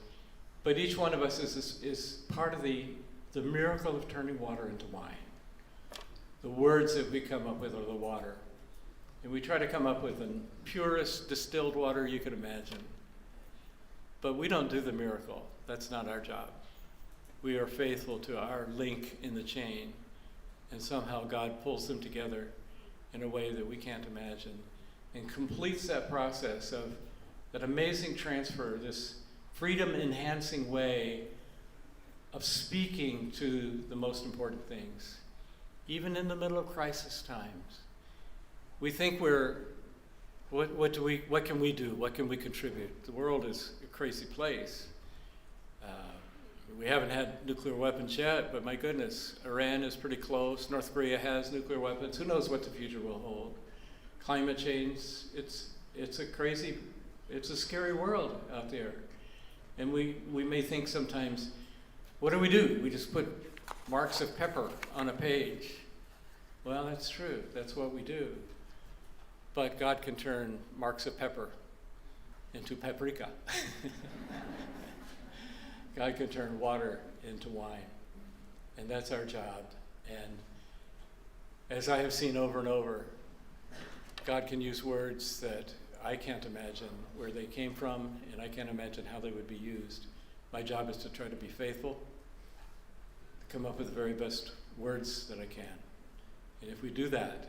But each one of us is part of the miracle of turning water into wine. The words that we come up with are the water. And we try to come up with the purest distilled water you could imagine. But we don't do the miracle. That's not our job. We are faithful to our link in the chain, and somehow God pulls them together in a way that we can't imagine and completes that process of that amazing transfer, this freedom-enhancing way of speaking to the most important things, even in the middle of crisis times. We think what can we do? What can we contribute? The world is a crazy place. We haven't had nuclear weapons yet, but my goodness, Iran is pretty close. North Korea has nuclear weapons. Who knows what the future will hold? Climate change, it's a scary world out there. And we may think sometimes, what do? We just put marks of pepper on a page. Well, that's true. That's what we do. But God can turn marks of pepper into paprika. God can turn water into wine. And that's our job. And as I have seen over and over, God can use words that I can't imagine where they came from, and I can't imagine how they would be used. My job is to try to be faithful come up with the very best words that I can. And if we do that,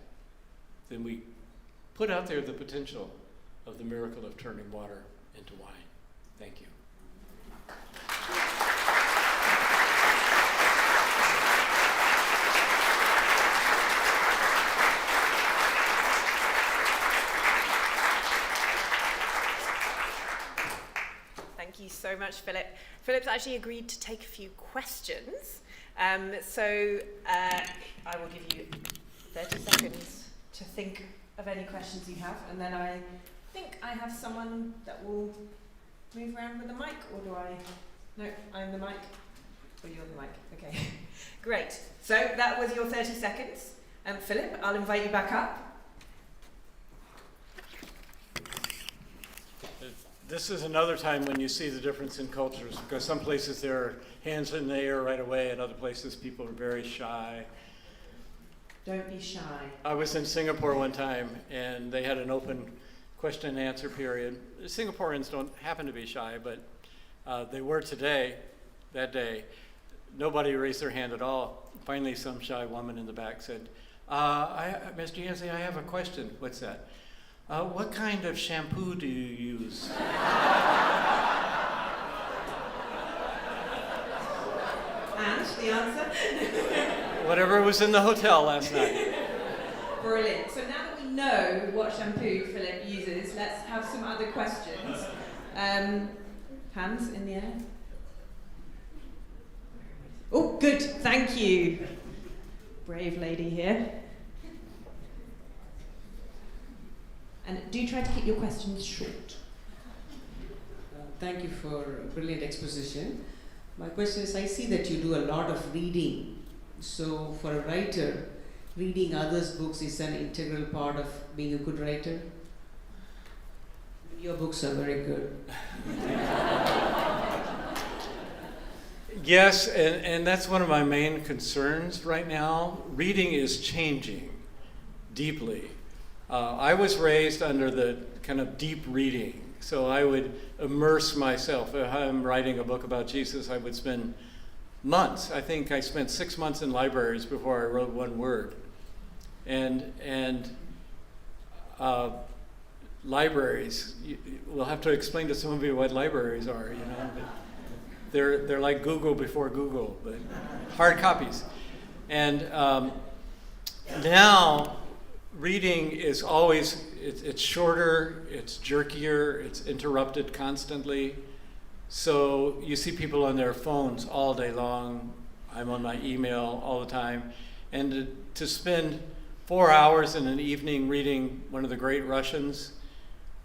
then we put out there the potential of the miracle of turning water into wine. Thank you. Thank you so much, Philip. Philip's actually agreed to take a few questions. So I will give you 30 seconds to think of any questions you have, and then I think I have someone that will move around with the mic, or do I? No, I'm the mic. Or you're the mic. Okay. Great. So that was your 30 seconds. Philip, I'll invite you back up. This is another time when you see the difference in cultures, because some places there are hands in the air right away, and other places people are very shy. Don't be shy. I was in Singapore one time, and they had an open question and answer period. The Singaporeans don't happen to be shy, but they were that day. Nobody raised their hand at all. Finally, some shy woman in the back said, Mr. Yancey, I have a question. What's that? What kind of shampoo do you use? And the answer? Whatever was in the hotel last night. Brilliant. So now that we know what shampoo Philip uses, let's have some other questions. Hands in the air. Oh, good. Thank you. Brave lady here. And do try to keep your questions short. Thank you for a brilliant exposition. My question is, I see that you do a lot of reading. So for a writer, reading others' books is an integral part of being a good writer? Your books are very good. Yes, and that's one of my main concerns right now. Reading is changing deeply. I was raised under the kind of deep reading, so I would immerse myself. If I'm writing a book about Jesus, I would spend months. I think I spent 6 months in libraries before I wrote one word. And libraries, we'll have to explain to some of you what libraries are, you know. They're like Google before Google, but hard copies. And now, reading is always, it's shorter, it's jerkier, it's interrupted constantly. So you see people on their phones all day long. I'm on my email all the time. And to spend 4 hours in an evening reading one of the great Russians,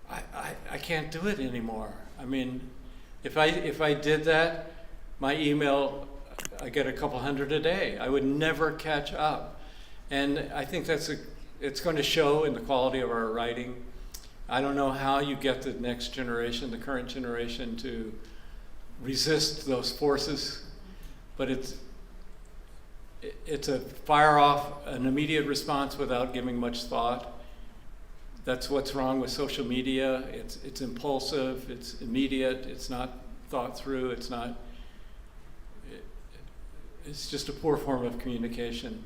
I can't do it anymore. I mean, if I did that, my email, I get a couple hundred a day. I would never catch up. And I think it's going to show in the quality of our writing. I don't know how you get the next generation, the current generation, to resist those forces, but it's a fire off an immediate response without giving much thought. That's what's wrong with social media. It's impulsive, it's immediate, it's not thought through, it's just a poor form of communication.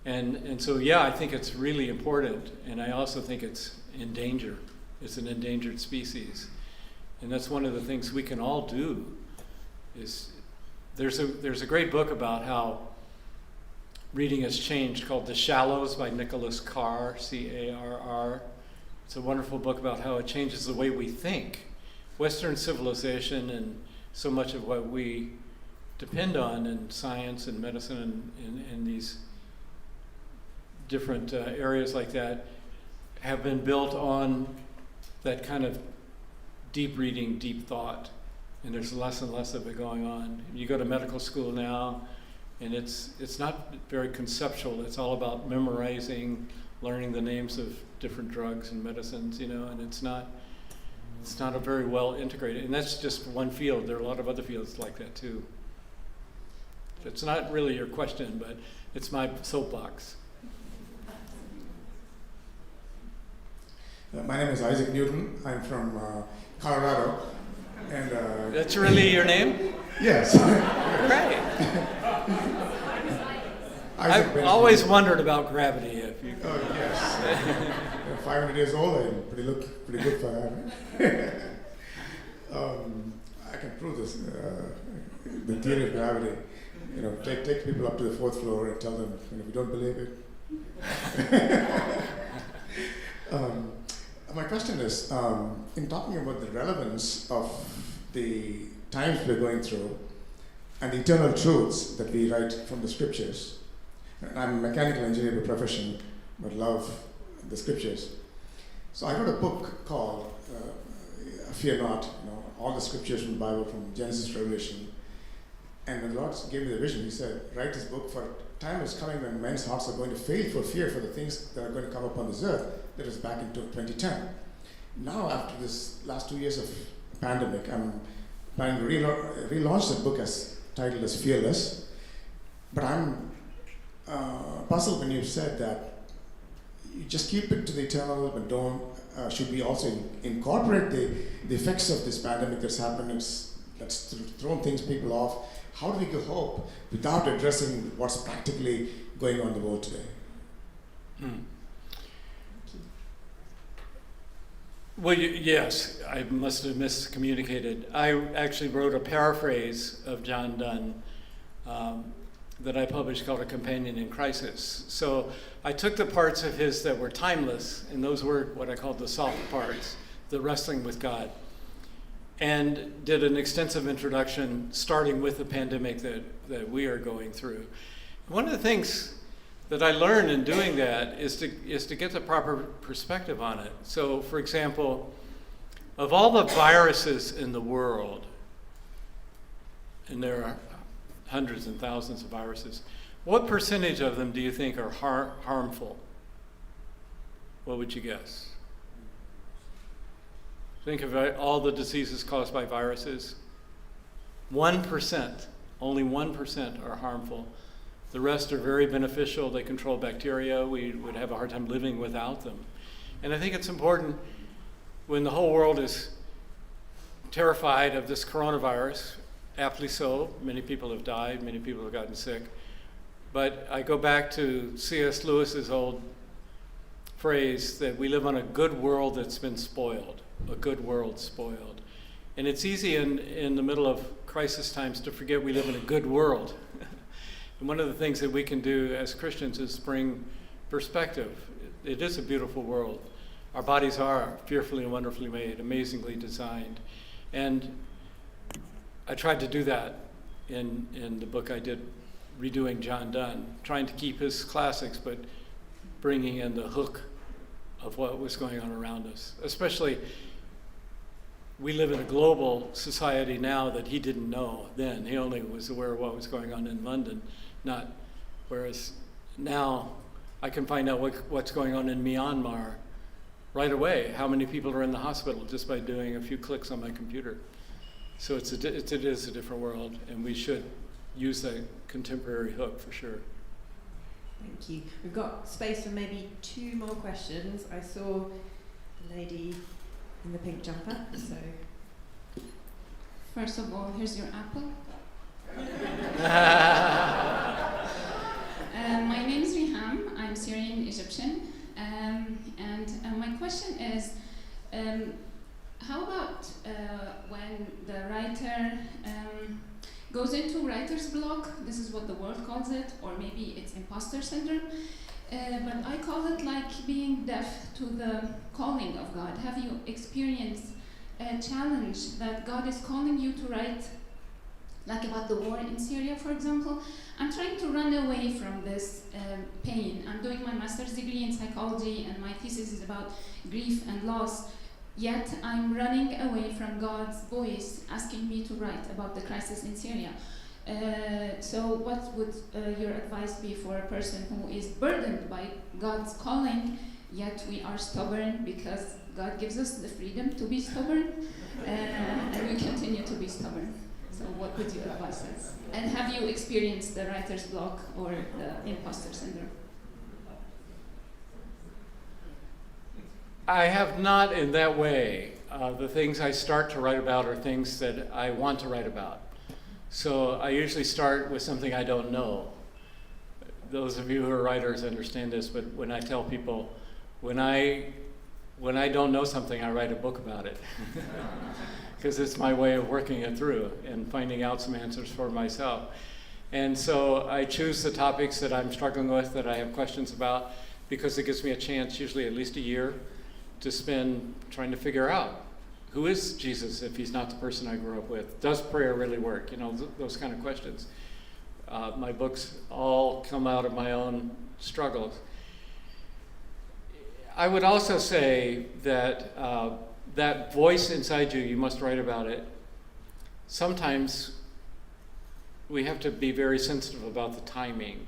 And so, yeah, I think it's really important, and I also think it's in danger. It's an endangered species. And that's one of the things we can all do. Is there's a great book about how reading has changed called The Shallows by Nicholas Carr, C-A-R-R. It's a wonderful book about how it changes the way we think. Western civilization and so much of what we depend on in science and medicine and these different areas like that have been built on that kind of deep reading, deep thought. And there's less and less of it going on. You go to medical school now, and it's not very conceptual. It's all about memorizing, learning the names of different drugs and medicines, you know, and it's not a very well integrated. And that's just one field. There are a lot of other fields like that too. It's not really your question, but it's my soapbox. My name is Isaac Newton. I'm from Colorado. And that's really your name? Yes. Great. I've always wondered about gravity. If you Oh, yes. 500 years old, I'm pretty good for that. I can prove this. The theory of gravity. Take people up to the 4th floor and tell them, if you don't believe it. My question is, in talking about the relevance of the times we're going through and the eternal truths that we write from the scriptures. And I'm a mechanical engineer by profession, but love the scriptures. So I wrote a book called Fear Not, all the scriptures from the Bible, from Genesis to Revelation. And when the Lord gave me the vision, He said, write this book, for time is coming when men's hearts are going to fail for fear for the things that are going to come upon this earth. That was back in 2010. Now, after this last 2 years of pandemic, I'm planning to relaunch that book titled as Fearless. But I'm puzzled when you said that you just keep it to the eternal, but don't. Should we also incorporate the effects of this pandemic that's happened, that's thrown people off? How do we give hope without addressing what's practically going on in the world today? Well, yes, I must have miscommunicated. I actually wrote a paraphrase of John Donne that I published called A Companion in Crisis. So I took the parts of his that were timeless, and those were what I called the soft parts, the wrestling with God, and did an extensive introduction starting with the pandemic that we are going through. One of the things that I learned in doing that is to get the proper perspective on it. So, for example, of all the viruses in the world, and there are hundreds and thousands of viruses, what percentage of them do you think are harmful? What would you guess? Think of all the diseases caused by viruses. 1%, only 1% are harmful. The rest are very beneficial. They control bacteria. We would have a hard time living without them. And I think it's important when the whole world is terrified of this coronavirus, aptly so. Many people have died. Many people have gotten sick. But I go back to C.S. Lewis's old phrase that we live on a good world that's been spoiled, a good world spoiled. And it's easy in the middle of crisis times to forget we live in a good world. And one of the things that we can do as Christians is bring perspective. It is a beautiful world. Our bodies are fearfully and wonderfully made, amazingly designed. And I tried to do that in the book I did, redoing John Donne, trying to keep his classics, but bringing in the hook of what was going on around us. Especially, we live in a global society now that he didn't know then. He only was aware of what was going on in London, whereas now I can find out what's going on in Myanmar right away, how many people are in the hospital just by doing a few clicks on my computer. So it is a different world, and we should use that contemporary hook for sure. Thank you. We've got space for maybe 2 more questions. I saw the lady in the pink jumper, so. First of all, here's your apple. My name is Riham. I'm Syrian Egyptian. And my question is, how about when the writer goes into writer's block? This is what the world calls it, or maybe it's imposter syndrome. But I call it like being deaf to the calling of God. Have you experienced a challenge that God is calling you to write, like about the war in Syria, for example? I'm trying to run away from this pain. I'm doing my master's degree in psychology, and my thesis is about grief and loss. Yet I'm running away from God's voice asking me to write about the crisis in Syria. So what would your advice be for a person who is burdened by God's calling, yet we are stubborn because God gives us the freedom to be stubborn, and we continue to be stubborn? So what would you advise us? And have you experienced the writer's block or the imposter syndrome? I have not in that way. The things I start to write about are things that I want to write about. So I usually start with something I don't know. those of you who are writers understand this, but when I tell people, when I don't know something, I write a book about it. Because it's my way of working it through and finding out some answers for myself. And so I choose the topics that I'm struggling with, that I have questions about, because it gives me a chance, usually at least a year, to spend trying to figure out, who is Jesus if he's not the person I grew up with? Does prayer really work? You know, those kind of questions. My books all come out of my own struggles. I would also say that that voice inside you, you must write about it. Sometimes we have to be very sensitive about the timing.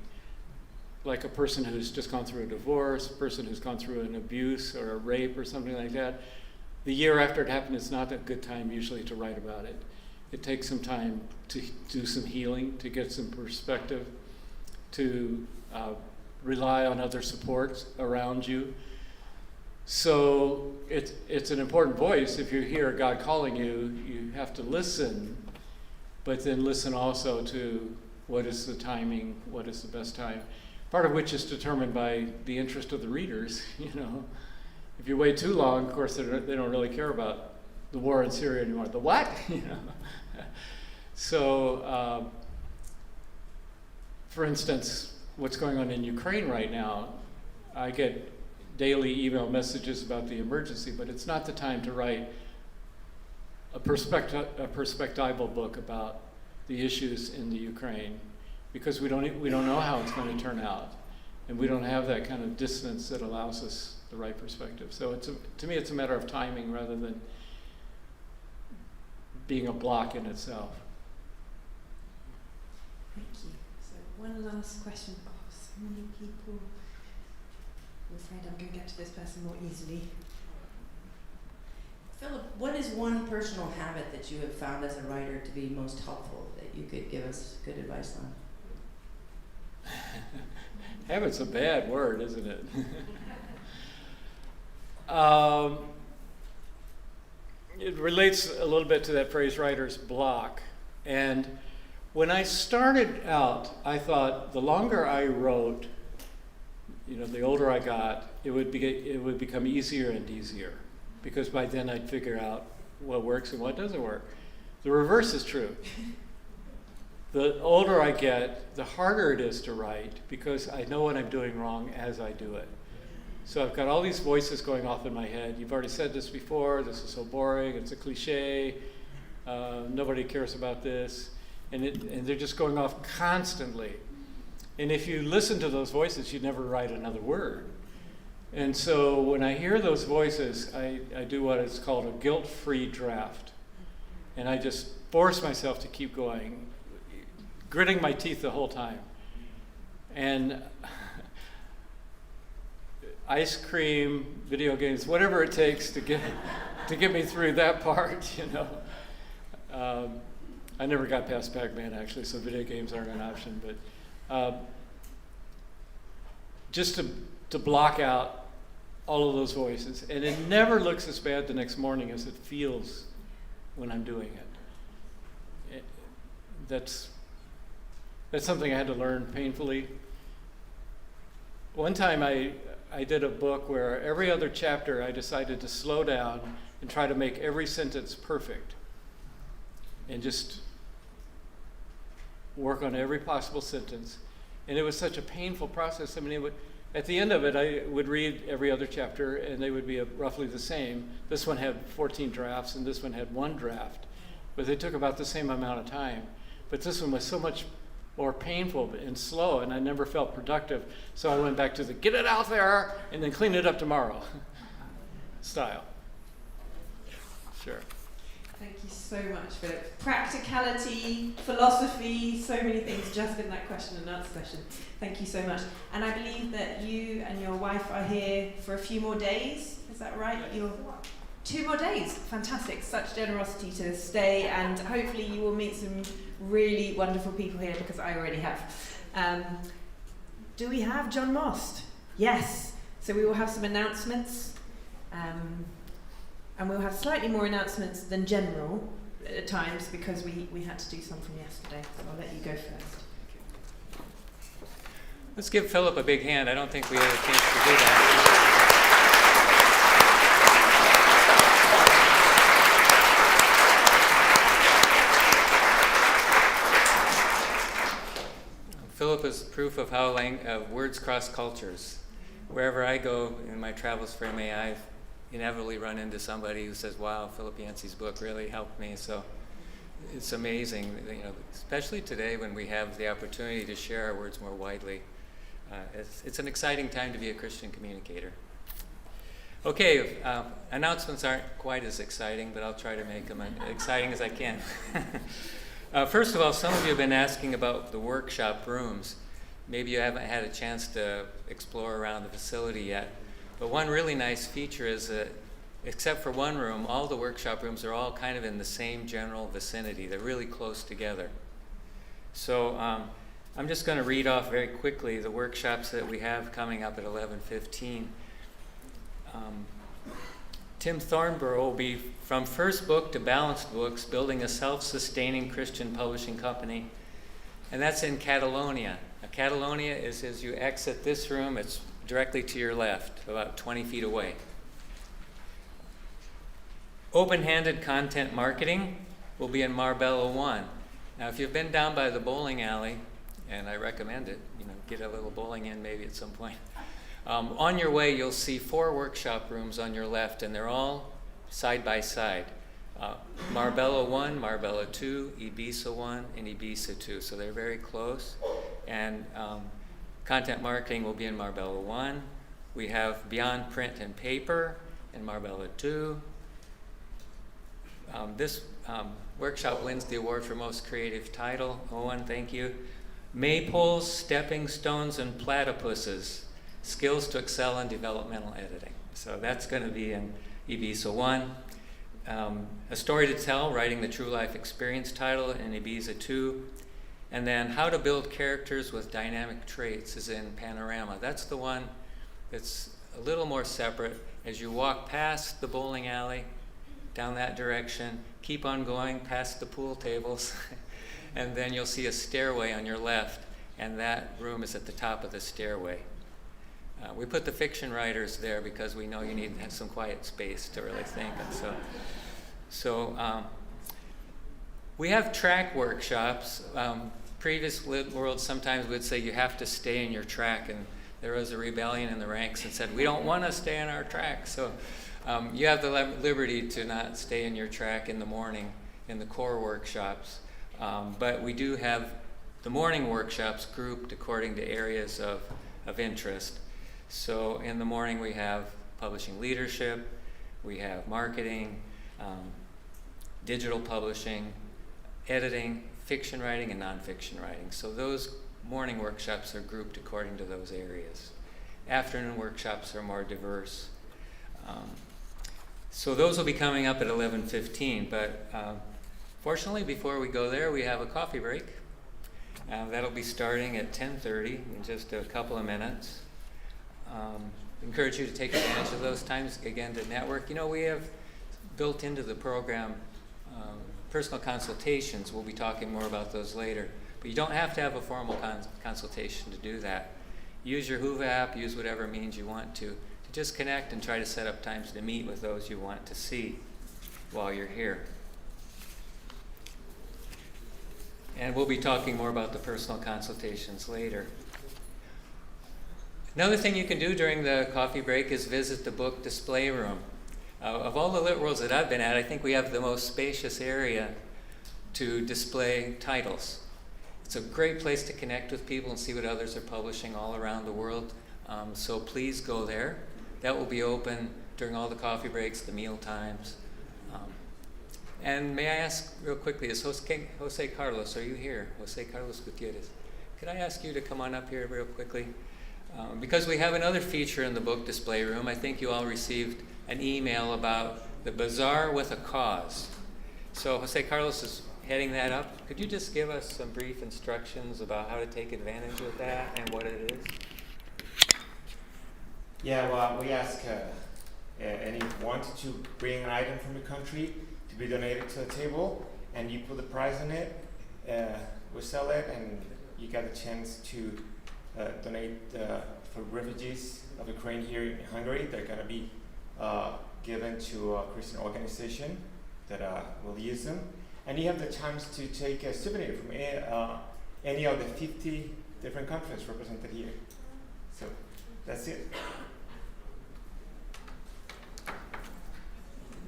Like a person who's just gone through a divorce, a person who's gone through an abuse or a rape or something like that. The year after it happened is not a good time usually to write about it. It takes some time to do some healing, to get some perspective, to rely on other supports around you. So it's an important voice. If you hear God calling you, you have to listen, but then listen also to what is the timing, what is the best time. Part of which is determined by the interest of the readers. You know, if you wait too long, of course, they don't really care about the war in Syria anymore. The what? You know. So, for instance, what's going on in Ukraine right now, I get daily email messages about the emergency, but it's not the time to write a perspectival book about the issues in the Ukraine, because we don't know how it's going to turn out, and we don't have that kind of distance that allows us the right perspective. So to me, it's a matter of timing rather than being a block in itself. Thank you. So one last question. Oh, so many people. I'm afraid I'm going to get to this person more easily. Philip, what is one personal habit that you have found as a writer to be most helpful that you could give us good advice on? Habit's a bad word, isn't it? It relates a little bit to that phrase, writer's block. And when I started out, I thought the longer I wrote, you know, the older I got, it would become easier and easier, because by then I'd figure out what works and what doesn't work. The reverse is true. The older I get, the harder it is to write, because I know what I'm doing wrong as I do it. So I've got all these voices going off in my head. You've already said this before, this is so boring, it's a cliche, nobody cares about this, and they're just going off constantly. And if you listen to those voices, you never write another word. And so when I hear those voices, I do what is called a guilt-free draft. And I just force myself to keep going, gritting my teeth the whole time. And ice cream, video games, whatever it takes to get me through that part, you know. I never got past Pac-Man, actually, so video games aren't an option. But just to block out all of those voices. And it never looks as bad the next morning as it feels when I'm doing it. That's something I had to learn painfully. One time I did a book where every other chapter I decided to slow down and try to make every sentence perfect. And just work on every possible sentence. And it was such a painful process. I mean, at the end of it, I would read every other chapter, and they would be roughly the same. This one had 14 drafts, and this one had 1 draft. But they took about the same amount of time. But this one was so much more painful and slow, and I never felt productive. So I went back to the get it out there, and then clean it up tomorrow style. Sure. Thank you so much, Philip. Practicality, philosophy, so many things just in that question and answer session. Thank you so much. And I believe that you and your wife are here for a few more days. Is that right? You're 2 more days. Fantastic. Such generosity to stay, and hopefully you will meet some really wonderful people here, because I already have. Do we have John Most? Yes. So we will have some announcements. And we'll have slightly more announcements than general at times, because we had to do some from yesterday. So I'll let you go first. Let's give Philip a big hand. I don't think we had a chance to do that. Philip is proof of how words cross cultures. Wherever I go in my travels for MA, I inevitably run into somebody who says, "Wow, Philip Yancey's book really helped me." So it's amazing, especially today when we have the opportunity to share our words more widely. It's an exciting time to be a Christian communicator. Okay, announcements aren't quite as exciting, but I'll try to make them as exciting as I can. First of all, some of you have been asking about the workshop rooms. Maybe you haven't had a chance to explore around the facility yet. But one really nice feature is that, except for one room, all the workshop rooms are all kind of in the same general vicinity. They're really close together. So I'm just going to read off very quickly the workshops that we have coming up at 11:15. Tim Thornborough will be from First Book to Balanced Books, building a self-sustaining Christian publishing company. And that's in Catalonia. Now, Catalonia is as you exit this room, it's directly to your left, about 20 feet away. Open-handed content marketing will be in Marbella 1. Now, if you've been down by the bowling alley, and I recommend it, get a little bowling in maybe at some point. On your way, you'll see 4 workshop rooms on your left, and they're all side by side. Marbella 1, Marbella 2, Ibiza 1, and Ibiza 2. So they're very close. And content marketing will be in Marbella 1. We have Beyond Print and Paper in Marbella 2. This workshop wins the award for most creative title. Owen, thank you. Maypoles, Stepping Stones, and Platypuses. Skills to excel in developmental editing. So that's going to be in Ibiza 1. A Story to Tell, Writing the True Life Experience title in Ibiza 2. And then How to Build Characters with Dynamic Traits is in Panorama. That's the one that's a little more separate. As you walk past the bowling alley, down that direction, keep on going past the pool tables, and then you'll see a stairway on your left, and that room is at the top of the stairway. We put the fiction writers there because we know you need to have some quiet space to really think. And so we have track workshops. Previous LittWorld sometimes would say you have to stay in your track, and there was a rebellion in the ranks and said, we don't want to stay in our track. So you have the liberty to not stay in your track in the morning in the core workshops. But we do have the morning workshops grouped according to areas of interest. So in the morning we have publishing leadership, we have marketing, digital publishing, editing, fiction writing, and nonfiction writing. So those morning workshops are grouped according to those areas. Afternoon workshops are more diverse. So those will be coming up at 11:15, but fortunately before we go there we have a coffee break. That'll be starting at 10:30 in just a couple of minutes. Encourage you to take advantage of those times, again, to network. We have built into the program personal consultations. We'll be talking more about those later. But you don't have to have a formal consultation to do that. Use your Who app, use whatever means you want to just connect and try to set up times to meet with those you want to see while you're here. And we'll be talking more about the personal consultations later. Another thing you can do during the coffee break is visit the book display room. Of all the LittWorlds that I've been at, I think we have the most spacious area to display titles. It's a great place to connect with people and see what others are publishing all around the world. So please go there. That will be open during all the coffee breaks, the meal times. And may I ask real quickly, is Jose Carlos, are you here? Jose Carlos Gutierrez. Could I ask you to come on up here real quickly? Because we have another feature in the book display room. I think you all received an email about the Bazaar with a Cause. So Jose Carlos is heading that up. Could you just give us some brief instructions about how to take advantage of that and what it is? Yeah, well, we ask anyone to bring an item from your country to be donated to the table, and you put the price on it, we sell it, and you get a chance to donate for refugees of Ukraine here in Hungary. They're going to be given to a Christian organization that will use them. And you have the chance to take a souvenir from any of the 50 different countries represented here. So that's it.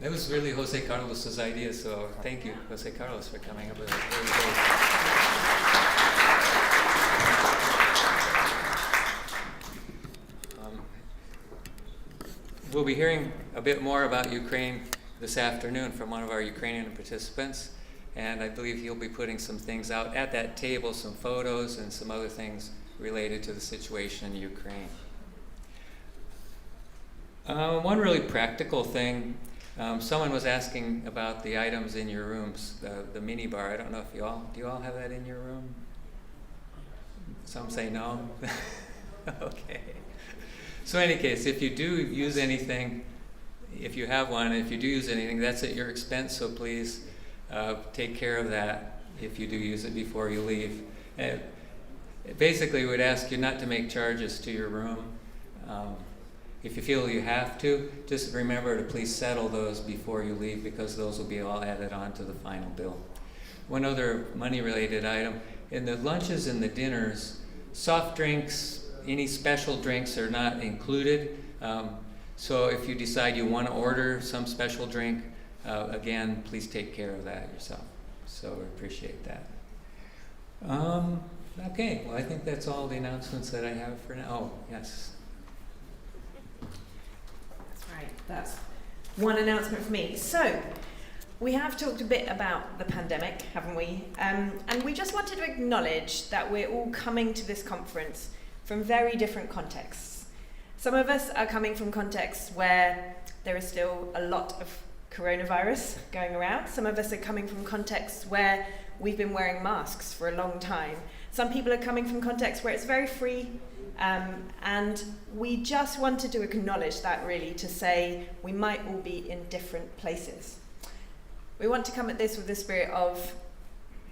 That was really Jose Carlos's idea, so thank you, Jose Carlos, for coming up with it. We'll be hearing a bit more about Ukraine this afternoon from one of our Ukrainian participants, and I believe he'll be putting some things out at that table, some photos and some other things related to the situation in Ukraine. One really practical thing, someone was asking about the items in your rooms, the mini bar. I don't know if do you all have that in your room? Some say no. Okay. So in any case, if you do use anything, if you have one, if you do use anything, that's at your expense, so please take care of that if you do use it before you leave. Basically, we would ask you not to make charges to your room. If you feel you have to, just remember to please settle those before you leave, because those will be all added on to the final bill. One other money-related item, in the lunches and the dinners, soft drinks, any special drinks are not included. So if you decide you want to order some special drink, again, please take care of that yourself. So we appreciate that. Okay, well, I think that's all the announcements that I have for now. Oh, yes. That's right. That's one announcement for me. So, we have talked a bit about the pandemic, haven't we? And we just wanted to acknowledge that we're all coming to this conference from very different contexts. Some of us are coming from contexts where there is still a lot of coronavirus going around. Some of us are coming from contexts where we've been wearing masks for a long time. Some people are coming from contexts where it's very free, and we just wanted to acknowledge that, really, to say we might all be in different places. We want to come at this with the spirit of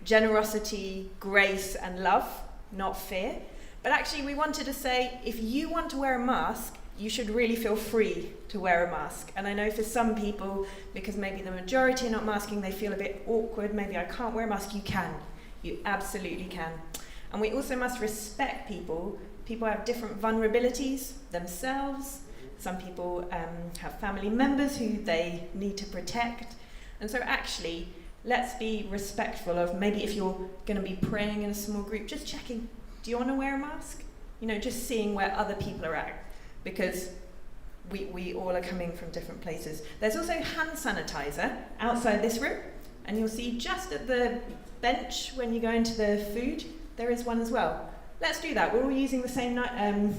generosity, grace, and love, not fear. But actually, we wanted to say, if you want to wear a mask, you should really feel free to wear a mask. And I know for some people, because maybe the majority are not masking, they feel a bit awkward. Maybe I can't wear a mask. You can. You absolutely can. And we also must respect people. People have different vulnerabilities themselves. Some people have family members who they need to protect. And so actually, let's be respectful of, maybe if you're going to be praying in a small group, just checking. Do you want to wear a mask? You know, just seeing where other people are at, because we all are coming from different places. There's also hand sanitizer outside this room, and you'll see just at the bench when you go into the food, there is one as well. Let's do that. We're all using the same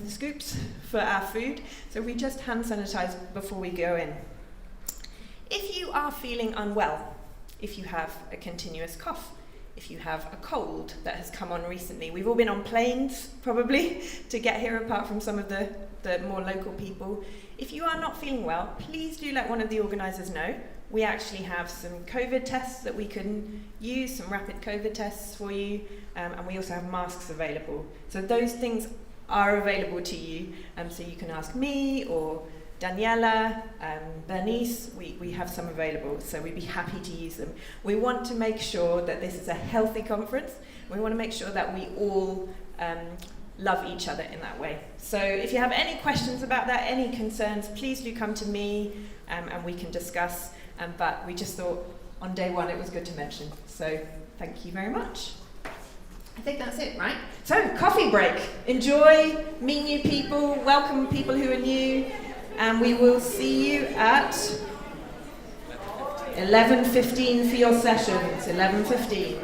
scoops for our food, so we just hand sanitize before we go in. If you are feeling unwell, if you have a continuous cough, if you have a cold that has come on recently. We've all been on planes, probably, to get here, apart from some of the more local people. If you are not feeling well, please do let one of the organisers know. We actually have some COVID tests that we can use, some rapid COVID tests for you, and we also have masks available. So those things are available to you, so you can ask me or Daniela, Bernice, we have some available, so we'd be happy to use them. We want to make sure that this is a healthy conference. We want to make sure that we all love each other in that way. So if you have any questions about that, any concerns, please do come to me and we can discuss. But we just thought on day one it was good to mention. So thank you very much. I think that's it, right? So coffee break. Enjoy, meet new people, welcome people who are new. And we will see you at 11:15 for your sessions. 11:15.